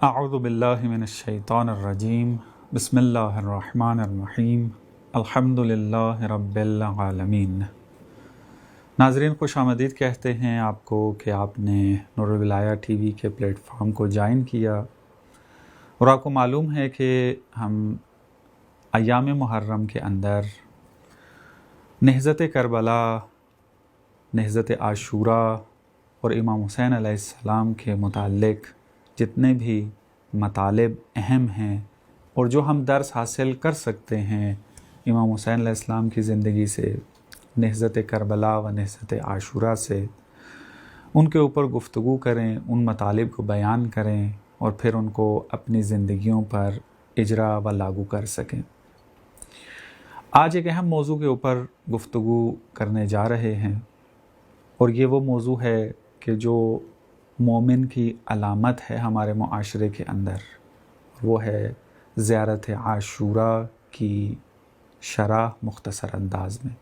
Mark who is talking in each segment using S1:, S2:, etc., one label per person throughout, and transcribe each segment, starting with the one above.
S1: اعوذ باللہ من الشیطان الرجیم بسم اللہ الرحمن الرحیم الحمد للہ رب العالمین۔ ناظرین خوش آمدید کہتے ہیں آپ کو کہ آپ نے نور الولایہ ٹی وی کے پلیٹ فارم کو جوائن کیا، اور آپ کو معلوم ہے کہ ہم ایام محرم کے اندر نہضت کربلا، نہضت عاشوراء اور امام حسین علیہ السلام کے متعلق جتنے بھی مطالب اہم ہیں اور جو ہم درس حاصل کر سکتے ہیں امام حسین علیہ السلام کی زندگی سے، نہضت کربلا و نہضت عاشوراء سے، ان کے اوپر گفتگو کریں، ان مطالب کو بیان کریں اور پھر ان کو اپنی زندگیوں پر اجرا و لاگو کر سکیں۔ آج ایک اہم موضوع کے اوپر گفتگو کرنے جا رہے ہیں، اور یہ وہ موضوع ہے کہ جو مومن کی علامت ہے ہمارے معاشرے کے اندر، وہ ہے زیارت عاشوراء کی شرح مختصر انداز میں۔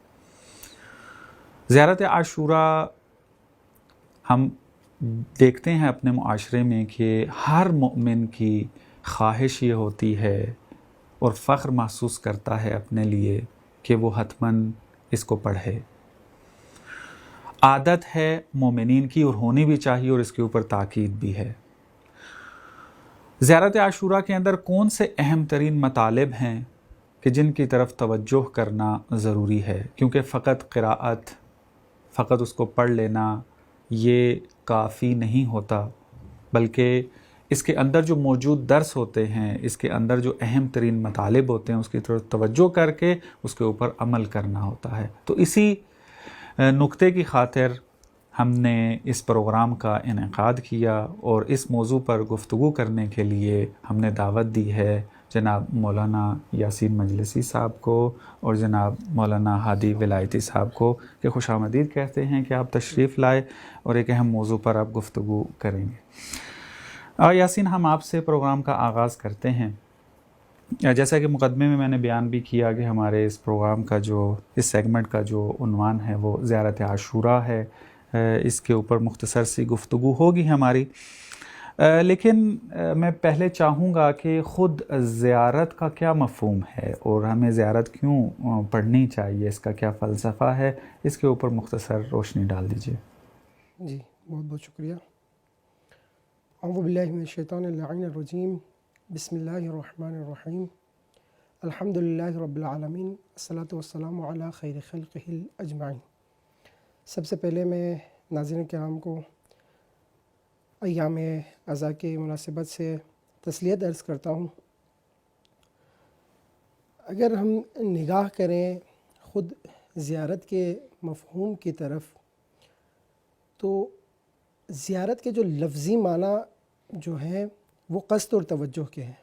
S1: زیارت عاشوراء ہم دیکھتے ہیں اپنے معاشرے میں کہ ہر مومن کی خواہش یہ ہوتی ہے اور فخر محسوس کرتا ہے اپنے لیے کہ وہ حتماً اس کو پڑھے۔ عادت ہے مومنین کی اور ہونی بھی چاہیے، اور اس کے اوپر تاکید بھی ہے۔ زیارت عاشوراء کے اندر کون سے اہم ترین مطالب ہیں کہ جن کی طرف توجہ کرنا ضروری ہے، کیونکہ فقط قراءت، فقط اس کو پڑھ لینا یہ کافی نہیں ہوتا، بلکہ اس کے اندر جو موجود درس ہوتے ہیں، اس کے اندر جو اہم ترین مطالب ہوتے ہیں، اس کی طرف توجہ کر کے اس کے اوپر عمل کرنا ہوتا ہے۔ تو اسی نقطے کی خاطر ہم نے اس پروگرام کا انعقاد کیا، اور اس موضوع پر گفتگو کرنے کے لیے ہم نے دعوت دی ہے جناب مولانا یاسین مجلسی صاحب کو اور جناب مولانا ہادی ولایتی صاحب کو، کہ خوش آمدید کہتے ہیں کہ آپ تشریف لائے اور ایک اہم موضوع پر آپ گفتگو کریں گے۔ یاسین، ہم آپ سے پروگرام کا آغاز کرتے ہیں۔ جیسا کہ مقدمے میں نے بیان بھی کیا کہ ہمارے اس پروگرام کا اس سیگمنٹ کا جو عنوان ہے وہ زیارت عاشوراء ہے، اس کے اوپر مختصر سی گفتگو ہوگی ہماری، لیکن میں پہلے چاہوں گا کہ خود زیارت کا کیا مفہوم ہے اور ہمیں زیارت کیوں پڑھنی چاہیے، اس کا کیا فلسفہ ہے، اس کے اوپر مختصر روشنی ڈال دیجیے۔
S2: جی بہت بہت شکریہ۔ اعوذ باللہ من الشیطان اللعین الرجیم، بسم اللہ الرحمن الرحیم، الحمد للہ رب العالمین، الصلاۃ والسلام علی خیر خلقہ اجمعین۔ سب سے پہلے میں ناظرین کرام کو ایام عزا کی مناسبت سے تسلیت عرض کرتا ہوں۔ اگر ہم نگاہ کریں خود زیارت کے مفہوم کی طرف، تو زیارت کے جو لفظی معنی جو ہیں وہ قصد اور توجہ کے ہیں۔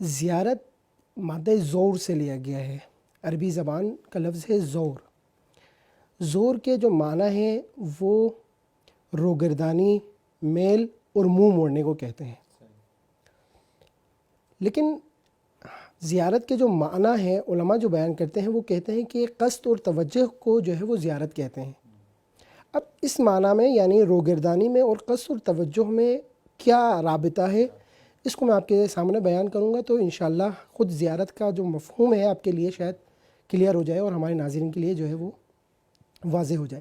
S2: زیارت مادہ زور سے لیا گیا ہے، عربی زبان کا لفظ ہے زور۔ زور کے جو معنی ہیں وہ روگردانی، میل اور منہ موڑنے کو کہتے ہیں، لیکن زیارت کے جو معنی ہیں علماء جو بیان کرتے ہیں وہ کہتے ہیں کہ قصد اور توجہ کو جو ہے وہ زیارت کہتے ہیں۔ اب اس معنی میں یعنی روگردانی میں اور قصد اور توجہ میں کیا رابطہ ہے، اس کو میں آپ کے سامنے بیان کروں گا، تو انشاءاللہ خود زیارت کا جو مفہوم ہے آپ کے لیے شاید کلیئر ہو جائے اور ہمارے ناظرین کے لیے جو ہے وہ واضح ہو جائے۔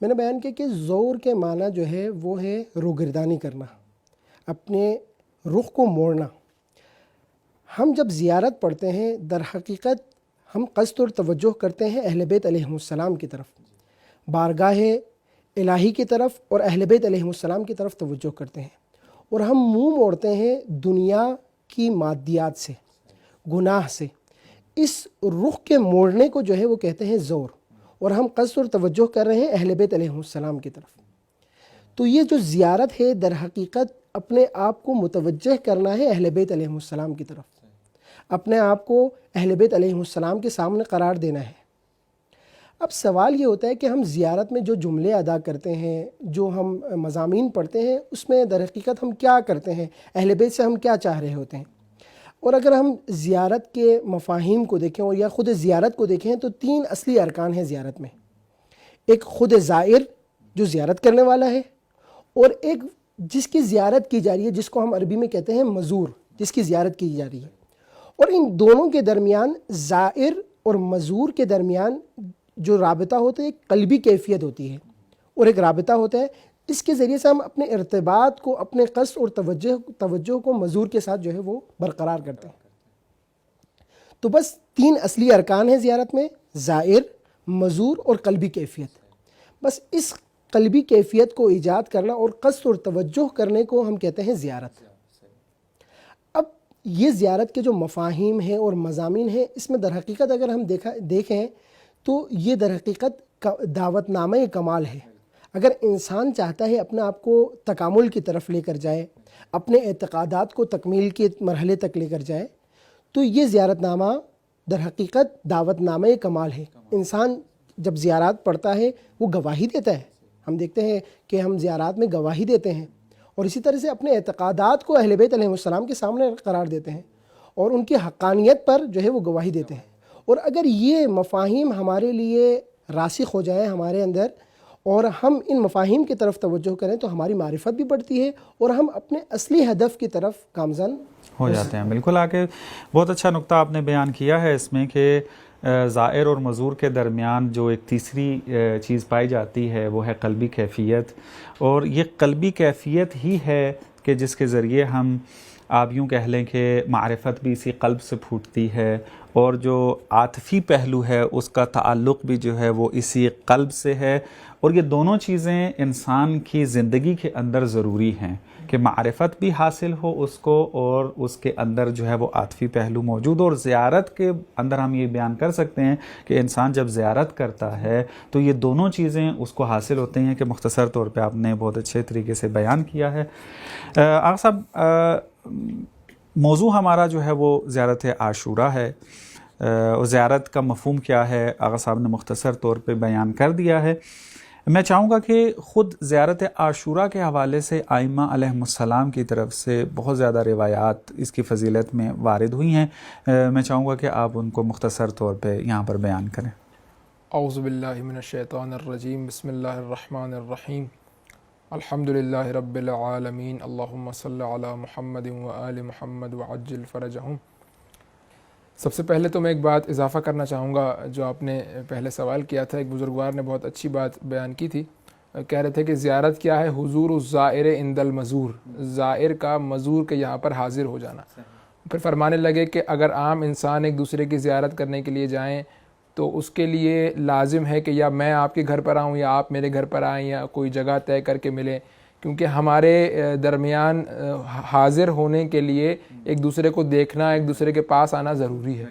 S2: میں نے بیان کیا کہ زور کے معنی جو ہے وہ ہے روگردانی کرنا، اپنے رخ کو موڑنا۔ ہم جب زیارت پڑھتے ہیں در حقیقت ہم قصد اور توجہ کرتے ہیں اہل بیت علیہم السلام کی طرف، بارگاہ الہی کی طرف اور اہل بیت علیہم السلام کی طرف توجہ کرتے ہیں، اور ہم منہ موڑتے ہیں دنیا کی مادیات سے، گناہ سے۔ اس رخ کے موڑنے کو جو ہے وہ کہتے ہیں زور، اور ہم قصد اور توجہ کر رہے ہیں اہل بیت علیہم السلام کی طرف۔ تو یہ جو زیارت ہے در حقیقت اپنے آپ کو متوجہ کرنا ہے اہل بیت علیہم السلام کی طرف، اپنے آپ کو اہل بیت علیہم السلام کے سامنے قرار دینا ہے۔ اب سوال یہ ہوتا ہے کہ ہم زیارت میں جو جملے ادا کرتے ہیں، جو ہم مضامین پڑھتے ہیں، اس میں در حقیقت ہم کیا کرتے ہیں، اہل بیت سے ہم کیا چاہ رہے ہوتے ہیں۔ اور اگر ہم زیارت کے مفاہیم کو دیکھیں اور یا خود زیارت کو دیکھیں تو 3 اصلی ارکان ہیں زیارت میں۔ ایک خود زائر جو زیارت کرنے والا ہے، اور ایک جس کی زیارت کی جا رہی ہے، جس کو ہم عربی میں کہتے ہیں مزور، جس کی زیارت کی جا رہی ہے، اور ان دونوں کے درمیان، زائر اور مزور کے درمیان جو رابطہ ہوتا ہے ایک قلبی کیفیت ہوتی ہے اور ایک رابطہ ہوتا ہے، اس کے ذریعے سے ہم اپنے ارتباط کو، اپنے قصد اور توجہ کو مزور کے ساتھ جو ہے وہ برقرار کرتے ہیں۔ تو بس 3 اصلی ارکان ہیں زیارت میں، زائر، مزور اور قلبی کیفیت۔ بس اس قلبی کیفیت کو ایجاد کرنا اور قصد اور توجہ کرنے کو ہم کہتے ہیں زیارت۔ اب یہ زیارت کے جو مفاہیم ہیں اور مضامین ہیں، اس میں در حقیقت اگر ہم دیکھیں تو یہ در حقیقت دعوت نامہ کمال ہے۔ اگر انسان چاہتا ہے اپنے آپ کو تکامل کی طرف لے کر جائے، اپنے اعتقادات کو تکمیل کے مرحلے تک لے کر جائے، تو یہ زیارت نامہ در حقیقت دعوت نامہ کمال ہے۔ انسان جب زیارات پڑھتا ہے وہ گواہی دیتا ہے، ہم دیکھتے ہیں کہ ہم زیارات میں گواہی دیتے ہیں، اور اسی طرح سے اپنے اعتقادات کو اہل بیت علیہ السلام کے سامنے قرار دیتے ہیں اور ان کی حقانیت پر جو ہے وہ گواہی دیتے ہیں۔ اور اگر یہ مفاہیم ہمارے لیے راسخ ہو جائیں ہمارے اندر، اور ہم ان مفاہیم کی طرف توجہ کریں، تو ہماری معرفت بھی بڑھتی ہے اور ہم اپنے اصلی ہدف کی طرف گامزن
S1: ہو جاتے ہیں۔ بالکل، آگے بہت اچھا نقطہ آپ نے بیان کیا ہے اس میں کہ زائر اور مزور کے درمیان جو ایک تیسری چیز پائی جاتی ہے وہ ہے قلبی کیفیت، اور یہ قلبی کیفیت ہی ہے کہ جس کے ذریعے ہم، آپ یوں کہہ لیں کہ معرفت بھی اسی قلب سے پھوٹتی ہے، اور جو عاطفی پہلو ہے اس کا تعلق بھی جو ہے وہ اسی قلب سے ہے، اور یہ دونوں چیزیں انسان کی زندگی کے اندر ضروری ہیں کہ معرفت بھی حاصل ہو اس کو، اور اس کے اندر جو ہے وہ عاطفی پہلو موجود ہو۔ اور زیارت کے اندر ہم یہ بیان کر سکتے ہیں کہ انسان جب زیارت کرتا ہے تو یہ دونوں چیزیں اس کو حاصل ہوتی ہیں، کہ مختصر طور پہ آپ نے بہت اچھے طریقے سے بیان کیا ہے۔ آغا صاحب، موضوع ہمارا جو ہے وہ زیارت عاشوراء ہے، اور زیارت کا مفہوم کیا ہے آغا صاحب نے مختصر طور پہ بیان کر دیا ہے۔ میں چاہوں گا کہ خود زیارت عاشوراء کے حوالے سے ائمہ علیہم السلام کی طرف سے بہت زیادہ روایات اس کی فضیلت میں وارد ہوئی ہیں، میں چاہوں گا کہ آپ ان کو مختصر طور پہ یہاں پر بیان کریں۔
S3: اعوذ باللہ من الشیطان الرجیم، بسم اللہ الرحمن الرحیم، الحمدللہ رب العالمین، اللہم صلی علی محمد وآل محمد وعجل فرجہم۔ سب سے پہلے تو میں ایک بات اضافہ کرنا چاہوں گا، جو آپ نے پہلے سوال کیا تھا، ایک بزرگوار نے بہت اچھی بات بیان کی تھی، کہہ رہے تھے کہ زیارت کیا ہے؟ حضور الزائر عند المزور، زائر کا مزور کے یہاں پر حاضر ہو جانا۔ پھر فرمانے لگے کہ اگر عام انسان ایک دوسرے کی زیارت کرنے کے لیے جائیں تو اس کے لیے لازم ہے کہ یا میں آپ کے گھر پر آؤں یا آپ میرے گھر پر آئیں، یا کوئی جگہ طے کر کے ملیں، کیونکہ ہمارے درمیان حاضر ہونے کے لیے ایک دوسرے کو دیکھنا، ایک دوسرے کے پاس آنا ضروری ہے۔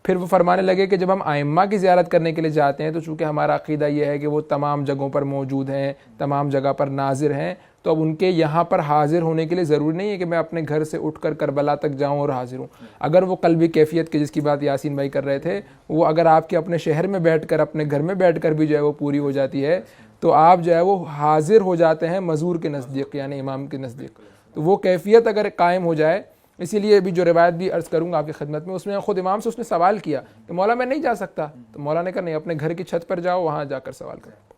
S3: پھر وہ فرمانے لگے کہ جب ہم ائمہ کی زیارت کرنے کے لیے جاتے ہیں تو چونکہ ہمارا عقیدہ یہ ہے کہ وہ تمام جگہوں پر موجود ہیں، تمام جگہ پر ناظر ہیں، تو اب ان کے یہاں پر حاضر ہونے کے لیے ضروری نہیں ہے کہ میں اپنے گھر سے اٹھ کر کربلا تک جاؤں اور حاضر ہوں۔ اگر وہ قلبی کیفیت کی جس کی بات یاسین بھائی کر رہے تھے، وہ اگر آپ کے اپنے شہر میں بیٹھ کر، اپنے گھر میں بیٹھ کر بھی جو ہے وہ پوری ہو جاتی ہے، تو آپ جو ہے وہ حاضر ہو جاتے ہیں مزور کے نزدیک، یعنی امام کے نزدیک۔ تو وہ کیفیت اگر قائم ہو جائے، اسی لیے بھی جو روایت بھی عرض کروں گا آپ کی خدمت میں، اس میں خود امام سے اس نے سوال کیا کہ مولا میں نہیں جا سکتا، تو مولا نے کہا نہیں، اپنے گھر کی چھت پر جاؤ، وہاں جا کر سوال کرو۔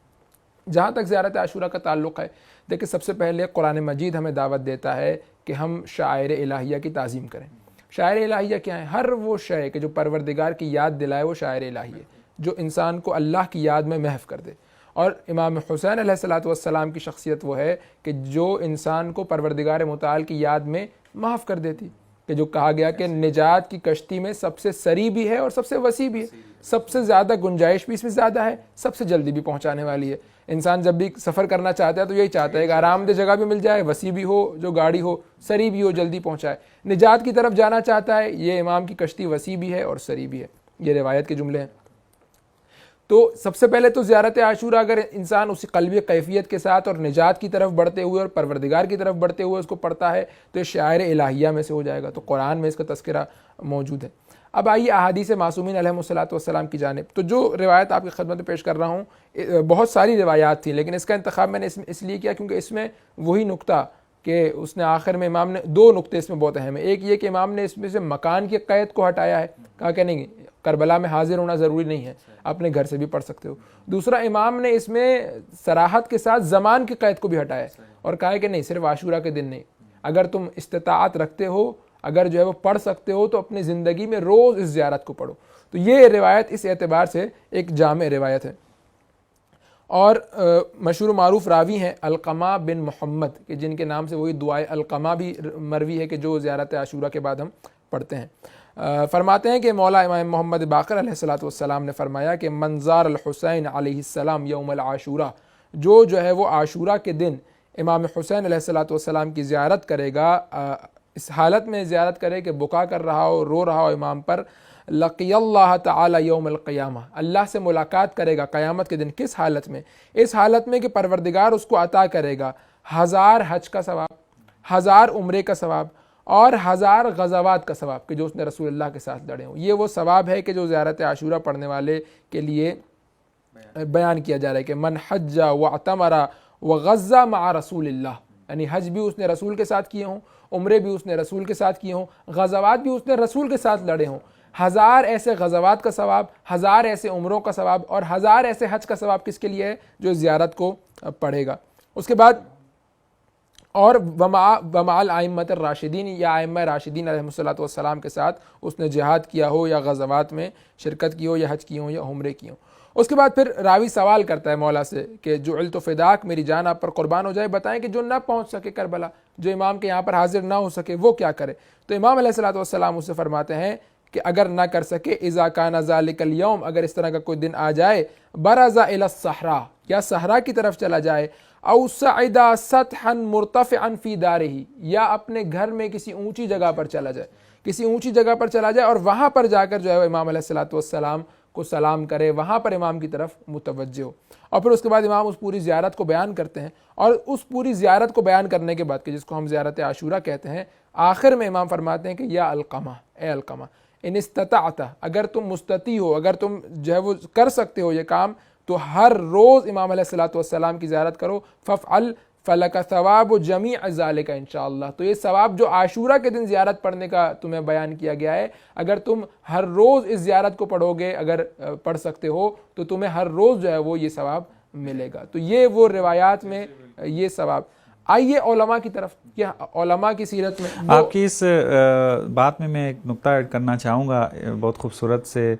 S3: جہاں تک زیارت عاشوراء کا تعلق ہے، دیکھیں سب سے پہلے قرآن مجید ہمیں دعوت دیتا ہے کہ ہم شعائر الہیہ کی تعظیم کریں۔ شعائر الہیہ کیا ہے؟ ہر وہ شے کہ جو پروردگار کی یاد دلائے، وہ شاعر الہی ہے، جو انسان کو اللہ کی یاد میں محو کر دے۔ اور امام حسین علیہ السلام کی شخصیت وہ ہے کہ جو انسان کو پروردگار متعال کی یاد میں محو کر دیتی، کہ جو کہا گیا کہ نجات کی کشتی میں سب سے سری بھی ہے اور سب سے وسیع بھی ہے، سب سے زیادہ گنجائش بھی اس میں زیادہ ہے، سب سے جلدی بھی پہنچانے والی ہے۔ انسان جب بھی سفر کرنا چاہتا ہے تو یہی چاہتا ہے کہ آرام دہ جگہ بھی مل جائے، وسیع بھی ہو جو گاڑی ہو، سری بھی ہو، جلدی پہنچائے۔ نجات کی طرف جانا چاہتا ہے، یہ امام کی کشتی وسیع بھی ہے اور سری بھی ہے۔ یہ روایت کے جملے ہیں۔ تو سب سے پہلے تو زیارت عاشوراء اگر انسان اسی قلبی کیفیت کے ساتھ اور نجات کی طرف بڑھتے ہوئے اور پروردگار کی طرف بڑھتے ہوئے اس کو پڑھتا ہے تو یہ شعائر الہیہ میں سے ہو جائے گا۔ تو قرآن میں اس کا تذکرہ موجود ہے۔ اب آئیے احادیث معصومین علیہم السلام کی جانب۔ تو جو روایت آپ کی خدمت میں پیش کر رہا ہوں، بہت ساری روایات تھیں، لیکن اس کا انتخاب میں نے اس لیے کیا کیونکہ اس میں وہی نقطہ کہ اس نے آخر میں امام نے دو نقطے اس میں بہت اہم ہیں. ایک یہ کہ امام نے اس میں سے مکان کی قید کو ہٹایا ہے, کہا کہ نہیں کربلا میں حاضر ہونا ضروری نہیں ہے, اپنے گھر سے بھی پڑھ سکتے ہو. دوسرا امام نے اس میں صراحت کے ساتھ زمان کی قید کو بھی ہٹایا ہے اور کہا ہے کہ نہیں صرف عاشورہ کے دن نہیں, اگر تم استطاعت رکھتے ہو, اگر جو ہے وہ پڑھ سکتے ہو تو اپنی زندگی میں روز اس زیارت کو پڑھو. تو یہ روایت اس اعتبار سے ایک جامع روایت ہے. اور مشہور و معروف راوی ہیں علقمہ بن محمد کہ جن کے نام سے وہی دعائے علقمہ بھی مروی ہے کہ جو زیارت عاشورہ کے بعد ہم پڑھتے ہیں. فرماتے ہیں کہ مولا امام محمد باقر علیہ السلام نے فرمایا کہ منظار الحسین علیہ السلام یوم العاشورہ, جو ہے وہ عاشورہ کے دن امام حسین علیہ السلام کی زیارت کرے گا, اس حالت میں زیارت کرے کہ بکا کر رہا ہو, رو رہا ہو امام پر, لقی اللہ تعالی یوم القیامہ, اللہ سے ملاقات کرے گا قیامت کے دن. کس حالت میں؟ اس حالت میں کہ پروردگار اس کو عطا کرے گا 1000 حج کا ثواب, 1000 عمرے کا ثواب اور 1000 غزوات کا ثواب کہ جو اس نے رسول اللہ کے ساتھ لڑے ہوں. یہ وہ ثواب ہے کہ جو زیارت عاشورہ پڑھنے والے کے لیے بیان کیا جا رہا ہے کہ من حج واعتمر وغزا مع رسول اللہ, یعنی حج بھی اس نے رسول کے ساتھ کیے ہوں, عمرے بھی اس نے رسول کے ساتھ کیے ہوں, غزوات بھی اس نے رسول کے ساتھ لڑے ہوں. 1000 ایسے غزوات کا ثواب, 1000 ایسے عمروں کا ثواب اور 1000 ایسے حج کا ثواب کس کے لیے ہے؟ جو زیارت کو پڑھے گا. اس کے بعد اور ومع الائمۃ الراشدین, یا ائمہ راشدین علیہم السلام کے ساتھ اس نے جہاد کیا ہو یا غزوات میں شرکت کی ہو یا حج کی ہو یا عمرے کی ہو. اس کے بعد پھر راوی سوال کرتا ہے مولا سے کہ جعلت فداک, میری جان آپ پر قربان ہو جائے, بتائیں کہ جو نہ پہنچ سکے کربلا, جو امام کے یہاں پر حاضر نہ ہو سکے, وہ کیا کرے؟ تو امام علیہ السلام اس سے فرماتے ہیں کہ اگر نہ کر سکے اذا کان ذلک اليوم, اگر اس طرح کا کوئی دن آ جائے, برز الی الصحراء, یا صحرا کی طرف چلا جائے, او صعد سطحا مرتفعا فی دارہ, یا اپنے گھر میں کسی اونچی جگہ پر چلا جائے, کسی اونچی جگہ پر چلا جائے اور وہاں پر جا کر جو ہے امام علیہ السلام کو سلام کرے, وہاں پر امام کی طرف متوجہ ہو. اور پھر اس کے بعد امام اس پوری زیارت کو بیان کرتے ہیں, اور اس پوری زیارت کو بیان کرنے کے بعد کہ جس کو ہم زیارت عاشورہ کہتے ہیں, آخر میں امام فرماتے ہیں کہ یا علقمہ, اے علقمہ, ان استطعت, اگر تم مستطیع ہو, اگر تم جو ہے وہ کر سکتے ہو یہ کام, تو ہر روز امام علیہ السلام کی زیارت کرو. فافعل فلک ثواب جمیع ذالک انشاءاللہ, تو یہ ثواب جو عاشورہ کے دن زیارت پڑھنے کا تمہیں بیان کیا گیا ہے, اگر تم ہر روز اس زیارت کو پڑھو گے, اگر پڑھ سکتے ہو تو تمہیں ہر روز جو ہے وہ یہ ثواب ملے گا. تو یہ وہ روایات میں یہ ثواب. آئیے علماء کی طرف, کیا علماء کی سیرت میں
S1: آپ کی اس بات میں ایک نقطہ ایڈ کرنا چاہوں گا. بہت خوبصورت سے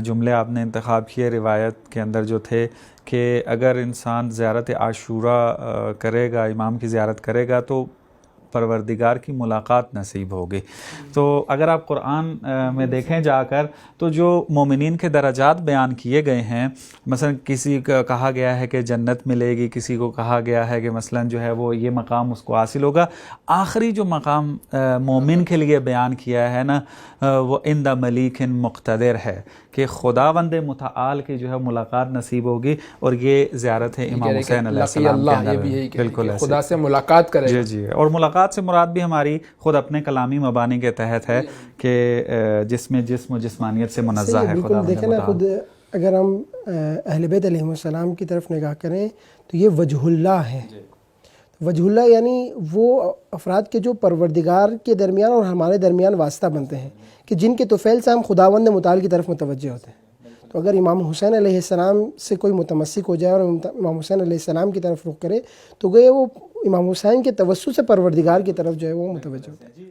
S1: جملے آپ نے انتخاب کیے روایت کے اندر جو تھے کہ اگر انسان زیارت عاشورہ کرے گا, امام کی زیارت کرے گا تو پروردگار کی ملاقات نصیب ہوگی. تو اگر آپ قرآن میں دیکھیں جا کر تو جو مومنین کے درجات بیان کیے گئے ہیں, مثلا کسی کا کہا گیا ہے کہ جنت ملے گی, کسی کو کہا گیا ہے کہ مثلا جو ہے وہ یہ مقام اس کو حاصل ہوگا. آخری جو مقام مومن کے لیے بیان کیا ہے نا, وہ عند ملیک مقتدر ہے کہ خداوند متعال کی جو ہے ملاقات نصیب ہوگی, اور یہ زیارت ہے امام حسین علیہ السلام کے اندر. بالکل
S3: خدا سے ملاقات کرے.
S1: جی جی, اور ملاقات سے مراد بھی ہماری خود اپنے کلامی مبانی کے تحت ہے کہ جس میں جسم و جسمانیت سے منزہ ہے خدا.
S2: دیکھیں نا, خود اگر ہم اہل بیت علیہ السلام کی طرف نگاہ کریں تو یہ وجہ اللہ ہے. وجہ اللہ یعنی وہ افراد کے جو پروردگار کے درمیان اور ہمارے درمیان واسطہ بنتے ہیں, کہ جن کے طفیل سے ہم خداوند متعال کی طرف متوجہ ہوتے ہیں. تو اگر امام حسین علیہ السلام سے کوئی متمسک ہو جائے اور امام حسین علیہ السلام کی طرف رخ کرے, تو گویا وہ امام حسین کے توسط سے پروردگار کی طرف جو ہے وہ متوجہ ہوتے ہیں.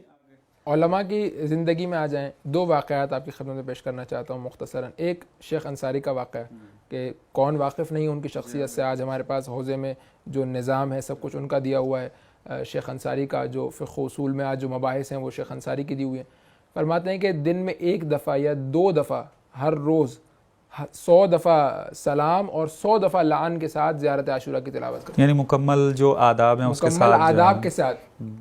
S3: علماء کی زندگی میں آ جائیں, دو واقعات آپ کی خدمت میں پیش کرنا چاہتا ہوں مختصراً. ایک شیخ انصاری کا واقعہ کہ کون واقف نہیں ان کی شخصیت سے, آج ہمارے پاس حوزے میں جو نظام ہے سب کچھ ان کا دیا ہوا ہے. شیخ انصاری کا جو فقہ اصول میں آج جو مباحث ہیں وہ شیخ انصاری کی دی ہوئی ہیں. فرماتے ہیں کہ دن میں 1 دفعہ یا 2 دفعہ ہر روز 100 دفعہ سلام اور 100 دفعہ لعن کے ساتھ زیارت عاشورہ کی تلاوت کرتے ہیں,
S1: یعنی مکمل جو آداب ہیں اس کے ساتھ,
S3: مکمل آداب کے ساتھ.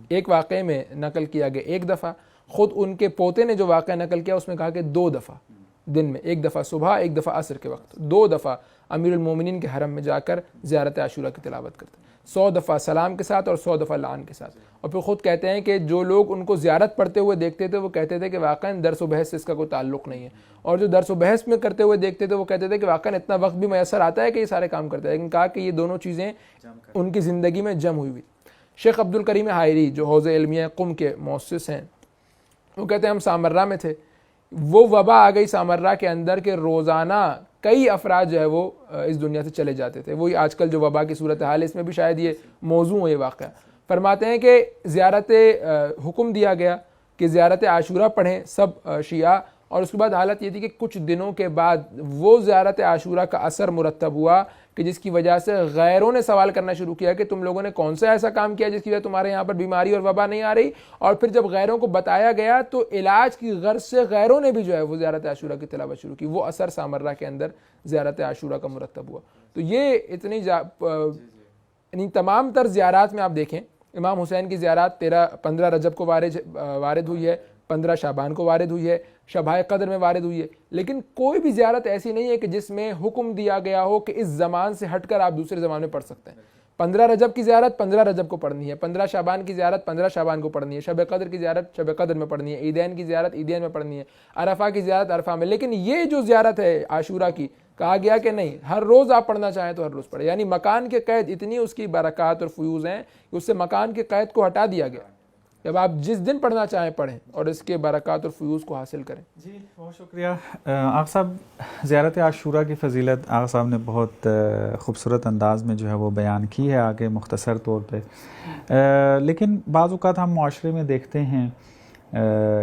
S3: ایک واقعے میں نقل کیا گیا 1 دفعہ, خود ان کے پوتے نے جو واقعہ نقل کیا اس میں کہا کہ 2 دفعہ دن میں, 1 دفعہ صبح, 1 دفعہ عصر کے وقت, 2 دفعہ امیر المومنین کے حرم میں جا کر زیارت عاشورہ کی تلاوت کرتے ہیں, 100 دفعہ سلام کے ساتھ اور 100 دفعہ لعن کے ساتھ. اور پھر خود کہتے ہیں کہ جو لوگ ان کو زیارت پڑھتے ہوئے دیکھتے تھے وہ کہتے تھے کہ واقعاً درس و بحث سے اس کا کوئی تعلق نہیں ہے, اور جو درس و بحث میں کرتے ہوئے دیکھتے تھے وہ کہتے تھے کہ واقعاً اتنا وقت بھی میسر آتا ہے کہ یہ سارے کام کرتے ہیں. لیکن کہا کہ یہ دونوں چیزیں ان کی زندگی میں جم ہوئی. شیخ عبد الکریم حائری جو حوزہ علمیہ قم کے مؤسس ہیں، وہ کہتے ہیں ہم سامرہ میں تھے، وہ وبا آ گئی سامرہ کے اندر کہ روزانہ کئی افراد جو ہے وہ اس دنیا سے چلے جاتے تھے. وہی آج کل جو وبا کی صورتحال ہے اس میں بھی شاید یہ موضوع ہو یہ واقعہ. فرماتے ہیں کہ زیارت حکم دیا گیا کہ زیارت عاشورہ پڑھیں سب شیعہ، اور اس کے بعد حالت یہ تھی کہ کچھ دنوں کے بعد وہ زیارت عاشورہ کا اثر مرتب ہوا کہ جس کی وجہ سے غیروں نے سوال کرنا شروع کیا کہ تم لوگوں نے کون سا ایسا کام کیا جس کی وجہ تمہارے یہاں پر بیماری اور وبا نہیں آ رہی. اور پھر جب غیروں کو بتایا گیا تو علاج کی غرض سے غیروں نے بھی جو ہے وہ زیارت عاشورہ کی تلاوت شروع کی. وہ اثر سامرہ کے اندر زیارت عاشورہ کا مرتب ہوا. تو یہ اتنی تمام تر زیارات میں آپ دیکھیں، امام حسین کی زیارات 15 رجب کو وارد ہوئی ہے، 15 شعبان کو وارد ہوئی ہے، شبائے قدر میں وارد ہوئی ہے، لیکن کوئی بھی زیارت ایسی نہیں ہے کہ جس میں حکم دیا گیا ہو کہ اس زمان سے ہٹ کر آپ دوسرے زمان میں پڑھ سکتے ہیں. 15 رجب کی زیارت 15 رجب کو پڑھنی ہے، 15 شعبان کی زیارت 15 شعبان کو پڑھنی ہے، شب قدر کی زیارت شب قدر میں پڑھنی ہے، عیدین کی زیارت عیدین میں پڑھنی ہے، عرفہ کی زیارت عرفہ میں. لیکن یہ جو زیارت ہے عاشورہ کی، کہا گیا کہ نہیں، ہر روز آپ پڑھنا چاہیں تو ہر روز پڑھیں. یعنی مکان کے قید اتنی اس کی برکات اور فیوز ہیں کہ اس سے مکان کے قید کو ہٹا دیا گیا. جب آپ جس دن پڑھنا چاہیں پڑھیں اور اس کے برکات اور فیوز کو حاصل کریں.
S1: جی بہت شکریہ آقا صاحب. زیارت عاشورہ کی فضیلت آقا صاحب نے بہت خوبصورت انداز میں جو ہے وہ بیان کی ہے آگے مختصر طور پہ، لیکن بعض اوقات ہم معاشرے میں دیکھتے ہیں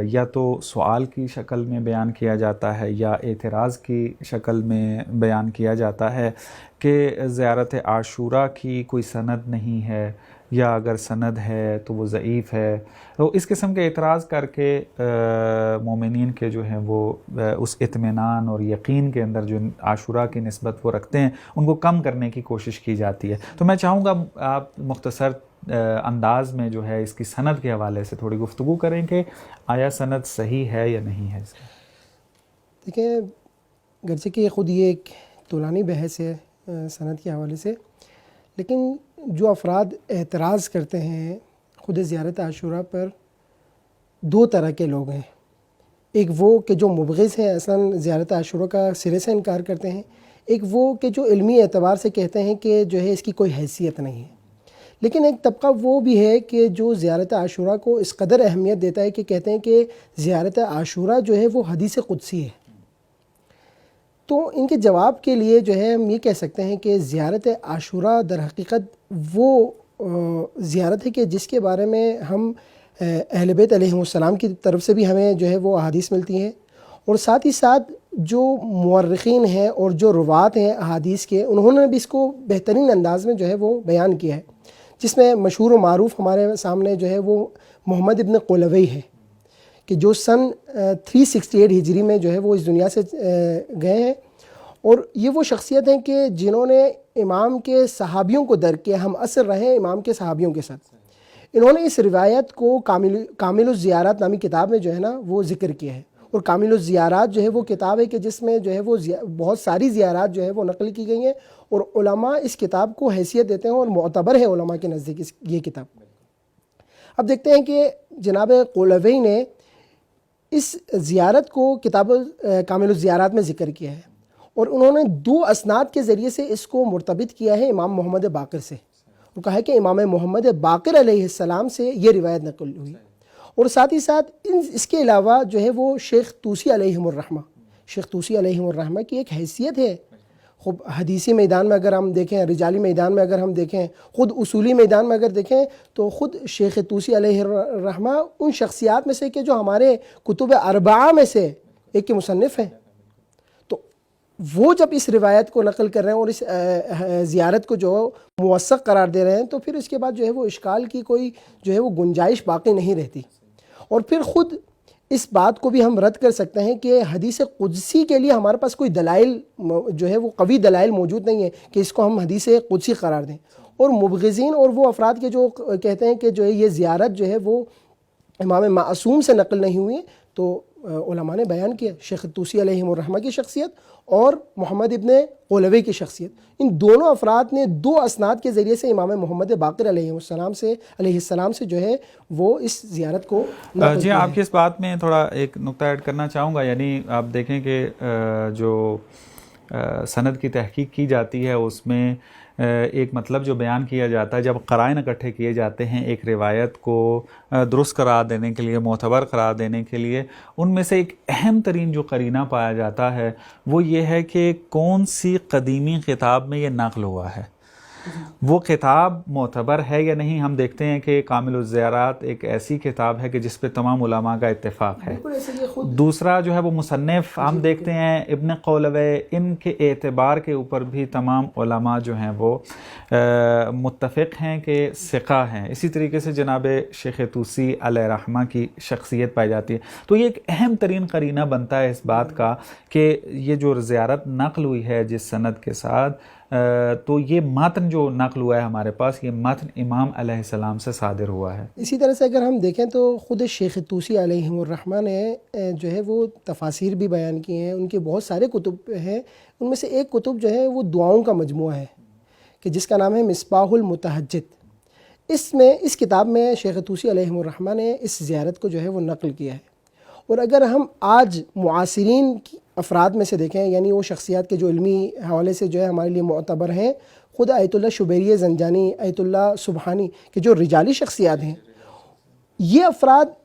S1: یا تو سوال کی شکل میں بیان کیا جاتا ہے یا اعتراض کی شکل میں بیان کیا جاتا ہے کہ زیارت عاشورہ کی کوئی سند نہیں ہے، یا اگر سند ہے تو وہ ضعیف ہے. تو اس قسم کے اعتراض کر کے مومنین کے جو ہیں وہ اس اطمینان اور یقین کے اندر جو عاشورہ کی نسبت وہ رکھتے ہیں ان کو کم کرنے کی کوشش کی جاتی ہے. تو میں چاہوں گا آپ مختصر انداز میں جو ہے اس کی سند کے حوالے سے تھوڑی گفتگو کریں کہ آیا سند صحیح ہے یا نہیں ہے. اس کا
S2: دیکھیں، گرچہ کہ خود یہ ایک طولانی بحث ہے سند کے حوالے سے، لیکن جو افراد اعتراض کرتے ہیں خود زیارت عاشورہ پر، دو طرح کے لوگ ہیں. ایک وہ کہ جو مبغض ہیں، اصلاً زیارت عاشورہ کا سرے سے انکار کرتے ہیں. ایک وہ کہ جو علمی اعتبار سے کہتے ہیں کہ جو ہے اس کی کوئی حیثیت نہیں ہے. لیکن ایک طبقہ وہ بھی ہے کہ جو زیارت عاشورہ کو اس قدر اہمیت دیتا ہے کہ کہتے ہیں کہ زیارت عاشورہ جو ہے وہ حدیث قدسی ہے. تو ان کے جواب کے لیے جو ہے ہم یہ کہہ سکتے ہیں کہ زیارت عاشورہ در حقیقت وہ زیارت ہے کہ جس کے بارے میں ہم اہل بیت علیہم السلام کی طرف سے بھی ہمیں جو ہے وہ احادیث ملتی ہیں، اور ساتھ ہی ساتھ جو مورخین ہیں اور جو روات ہیں احادیث کے، انہوں نے بھی اس کو بہترین انداز میں جو ہے وہ بیان کیا ہے، جس میں مشہور و معروف ہمارے سامنے جو ہے وہ محمد ابن قلوی ہے کہ جو سن 368 ہجری میں جو ہے وہ اس دنیا سے گئے ہیں. اور یہ وہ شخصیت ہیں کہ جنہوں نے امام کے صحابیوں کو درک کیا، ہم عصر رہے امام کے صحابیوں کے ساتھ. انہوں نے اس روایت کو کامل الزیارات نامی کتاب میں جو ہے نا وہ ذکر کیا ہے. اور کامل الزیارات جو ہے وہ کتاب ہے کہ جس میں جو ہے وہ بہت ساری زیارات جو ہے وہ نقل کی گئی ہیں، اور علماء اس کتاب کو حیثیت دیتے ہیں اور معتبر ہے علماء کے نزدیک یہ کتاب. اب دیکھتے ہیں کہ جناب قلوی نے اس زیارت کو کتاب کامل الزیارات میں ذکر کیا ہے، اور انہوں نے 2 اسناد کے ذریعے سے اس کو مرتبط کیا ہے امام محمد باقر سے. وہ کہا ہے کہ امام محمد باقر علیہ السلام سے یہ روایت نقل ہوئی. اور ساتھ ہی ساتھ اس کے علاوہ جو ہے وہ شیخ طوسی علیہم الرحمہ کی ایک حیثیت ہے. خود حدیثی میدان میں اگر ہم دیکھیں، رجالی میدان میں اگر ہم دیکھیں، خود اصولی میدان میں اگر دیکھیں، تو خود شیخ طوسی علیہ الرحمہ ان شخصیات میں سے کہ جو ہمارے کتب اربعہ میں سے ایک کے مصنف ہیں. تو وہ جب اس روایت کو نقل کر رہے ہیں اور اس زیارت کو جو موثق قرار دے رہے ہیں، تو پھر اس کے بعد جو ہے وہ اشکال کی کوئی جو ہے وہ گنجائش باقی نہیں رہتی. اور پھر خود اس بات کو بھی ہم رد کر سکتے ہیں کہ حدیث قدسی کے لیے ہمارے پاس کوئی دلائل جو ہے وہ قوی دلائل موجود نہیں ہے کہ اس کو ہم حدیث قدسی قرار دیں. اور مبغضین اور وہ افراد کے جو کہتے ہیں کہ جو ہے یہ زیارت جو ہے وہ امام معصوم سے نقل نہیں ہوئی، تو علماء نے بیان کیا شیخ طوسی علیہ الرحمہ کی شخصیت اور محمد ابن قلوی کی شخصیت. ان دونوں افراد نے 2 اسناد کے ذریعے سے امام محمد باقر علیہ السلام سے جو ہے وہ اس زیارت کو نقل
S1: جی
S2: کیا ہے.
S1: آپ کی اس بات میں تھوڑا ایک نقطہ ایڈ کرنا چاہوں گا. یعنی آپ دیکھیں کہ جو سند کی تحقیق کی جاتی ہے اس میں ایک مطلب جو بیان کیا جاتا ہے جب قرائن اکٹھے کیے جاتے ہیں ایک روایت کو درست قرار دینے کے لیے، معتبر قرار دینے کے لیے، ان میں سے ایک اہم ترین جو قرینہ پایا جاتا ہے وہ یہ ہے کہ کون سی قدیمی کتاب میں یہ نقل ہوا ہے، وہ کتاب معتبر ہے یا نہیں۔ ہم دیکھتے ہیں کہ کامل الزیارات ایک ایسی کتاب ہے کہ جس پہ تمام علماء کا اتفاق ہے۔ دوسرا جو ہے وہ مصنف ہم دیکھتے ہیں ابن قولوے، ان کے اعتبار کے اوپر بھی تمام علماء جو ہیں وہ متفق ہیں کہ ثقہ ہیں۔ اسی طریقے سے جناب شیخ طوسی علیہ رحمہ کی شخصیت پائی جاتی ہے۔ تو یہ ایک اہم ترین قرینہ بنتا ہے اس بات کا کہ یہ جو زیارت نقل ہوئی ہے جس سند کے ساتھ، تو یہ متن جو نقل ہوا ہے ہمارے پاس، یہ متن امام علیہ السلام سے صادر ہوا ہے۔
S2: اسی طرح سے اگر ہم دیکھیں تو خود شیخ طوسی علیہ الرحمہ نے جو ہے وہ تفاسیر بھی بیان کی ہیں، ان کے بہت سارے کتب ہیں، ان میں سے ایک کتب جو ہے وہ دعاؤں کا مجموعہ ہے کہ جس کا نام ہے مصباح المتہجد۔ اس کتاب میں شیخ طوسی علیہ الرحمہ نے اس زیارت کو جو ہے وہ نقل کیا ہے۔ اور اگر ہم آج معاصرین کی افراد میں سے دیکھیں، یعنی وہ شخصیات کے جو علمی حوالے سے جو ہے ہمارے لیے معتبر ہیں، خود آیت اللہ شبیری زنجانی، آیت اللہ سبحانی کے جو رجالی شخصیات ہیں، یہ افراد